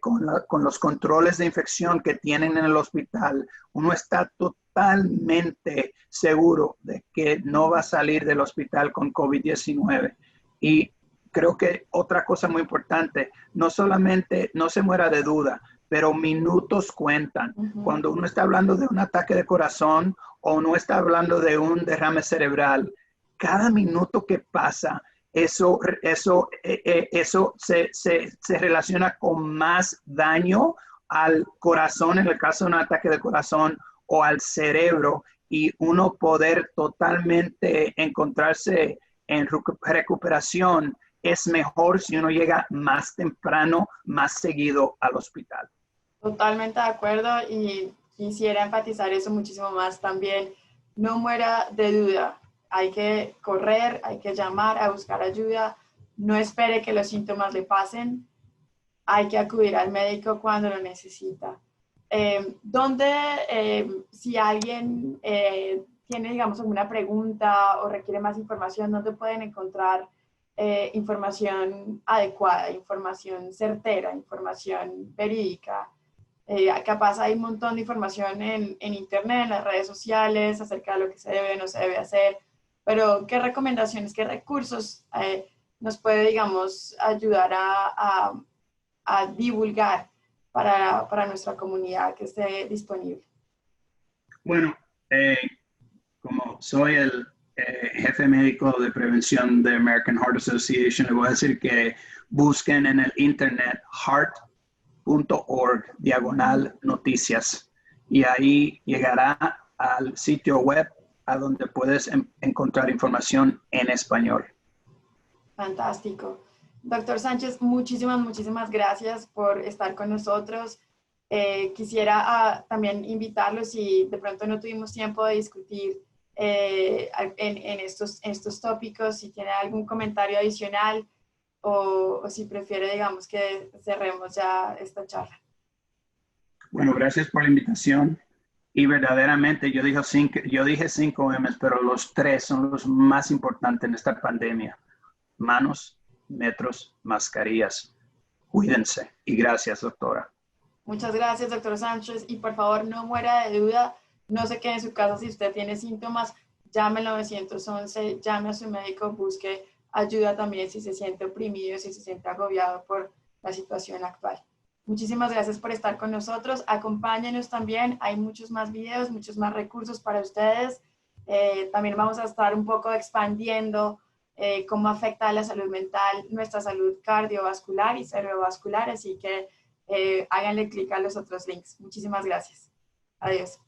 con los controles de infección que tienen en el hospital, uno está totalmente seguro de que no va a salir del hospital con COVID-19. Y creo que otra cosa muy importante, no solamente no se muera de duda, pero minutos cuentan. Cuando uno está hablando de un ataque de corazón o uno está hablando de un derrame cerebral, cada minuto que pasa, eso se relaciona con más daño al corazón, en el caso de un ataque de corazón, o al cerebro, y uno poder totalmente encontrarse en recuperación es mejor si uno llega más temprano, más seguido al hospital. Totalmente de acuerdo, y quisiera enfatizar eso muchísimo más también. No muera de duda. Hay que correr, hay que llamar a buscar ayuda. No espere que los síntomas le pasen. Hay que acudir al médico cuando lo necesita. Si alguien tiene, digamos, alguna pregunta o requiere más información, ¿dónde pueden encontrar información adecuada, información certera, información verídica? Capaz hay un montón de información en internet, en las redes sociales, acerca de lo que se debe o no se debe hacer, pero ¿qué recomendaciones, qué recursos nos puede, digamos, ayudar a divulgar para nuestra comunidad que esté disponible? Bueno, como soy el jefe médico de prevención de American Heart Association, le voy a decir que busquen en el internet heart.org/noticias, y ahí llegará al sitio web a donde puedes encontrar información en español. Fantástico. Doctor Sánchez, muchísimas gracias por estar con nosotros. Quisiera también invitarlos, si de pronto no tuvimos tiempo de discutir en estos tópicos, si tiene algún comentario adicional o si prefiere, digamos, que cerremos ya esta charla. Bueno, gracias por la invitación. Y verdaderamente yo dije 5 M's, pero los 3 son los más importantes en esta pandemia: manos, metros, mascarillas. Cuídense y gracias, doctora. Muchas gracias, doctor Sánchez, y por favor no muera de duda, no se quede en su casa. Si usted tiene síntomas, llame al 911, llame a su médico, busque ayuda también si se siente oprimido, si se siente agobiado por la situación actual. Muchísimas gracias por estar con nosotros. Acompáñenos también, hay muchos más videos, muchos más recursos para ustedes. También vamos a estar un poco expandiendo cómo afecta a la salud mental nuestra salud cardiovascular y cerebrovascular, así que háganle clic a los otros links. Muchísimas gracias. Adiós.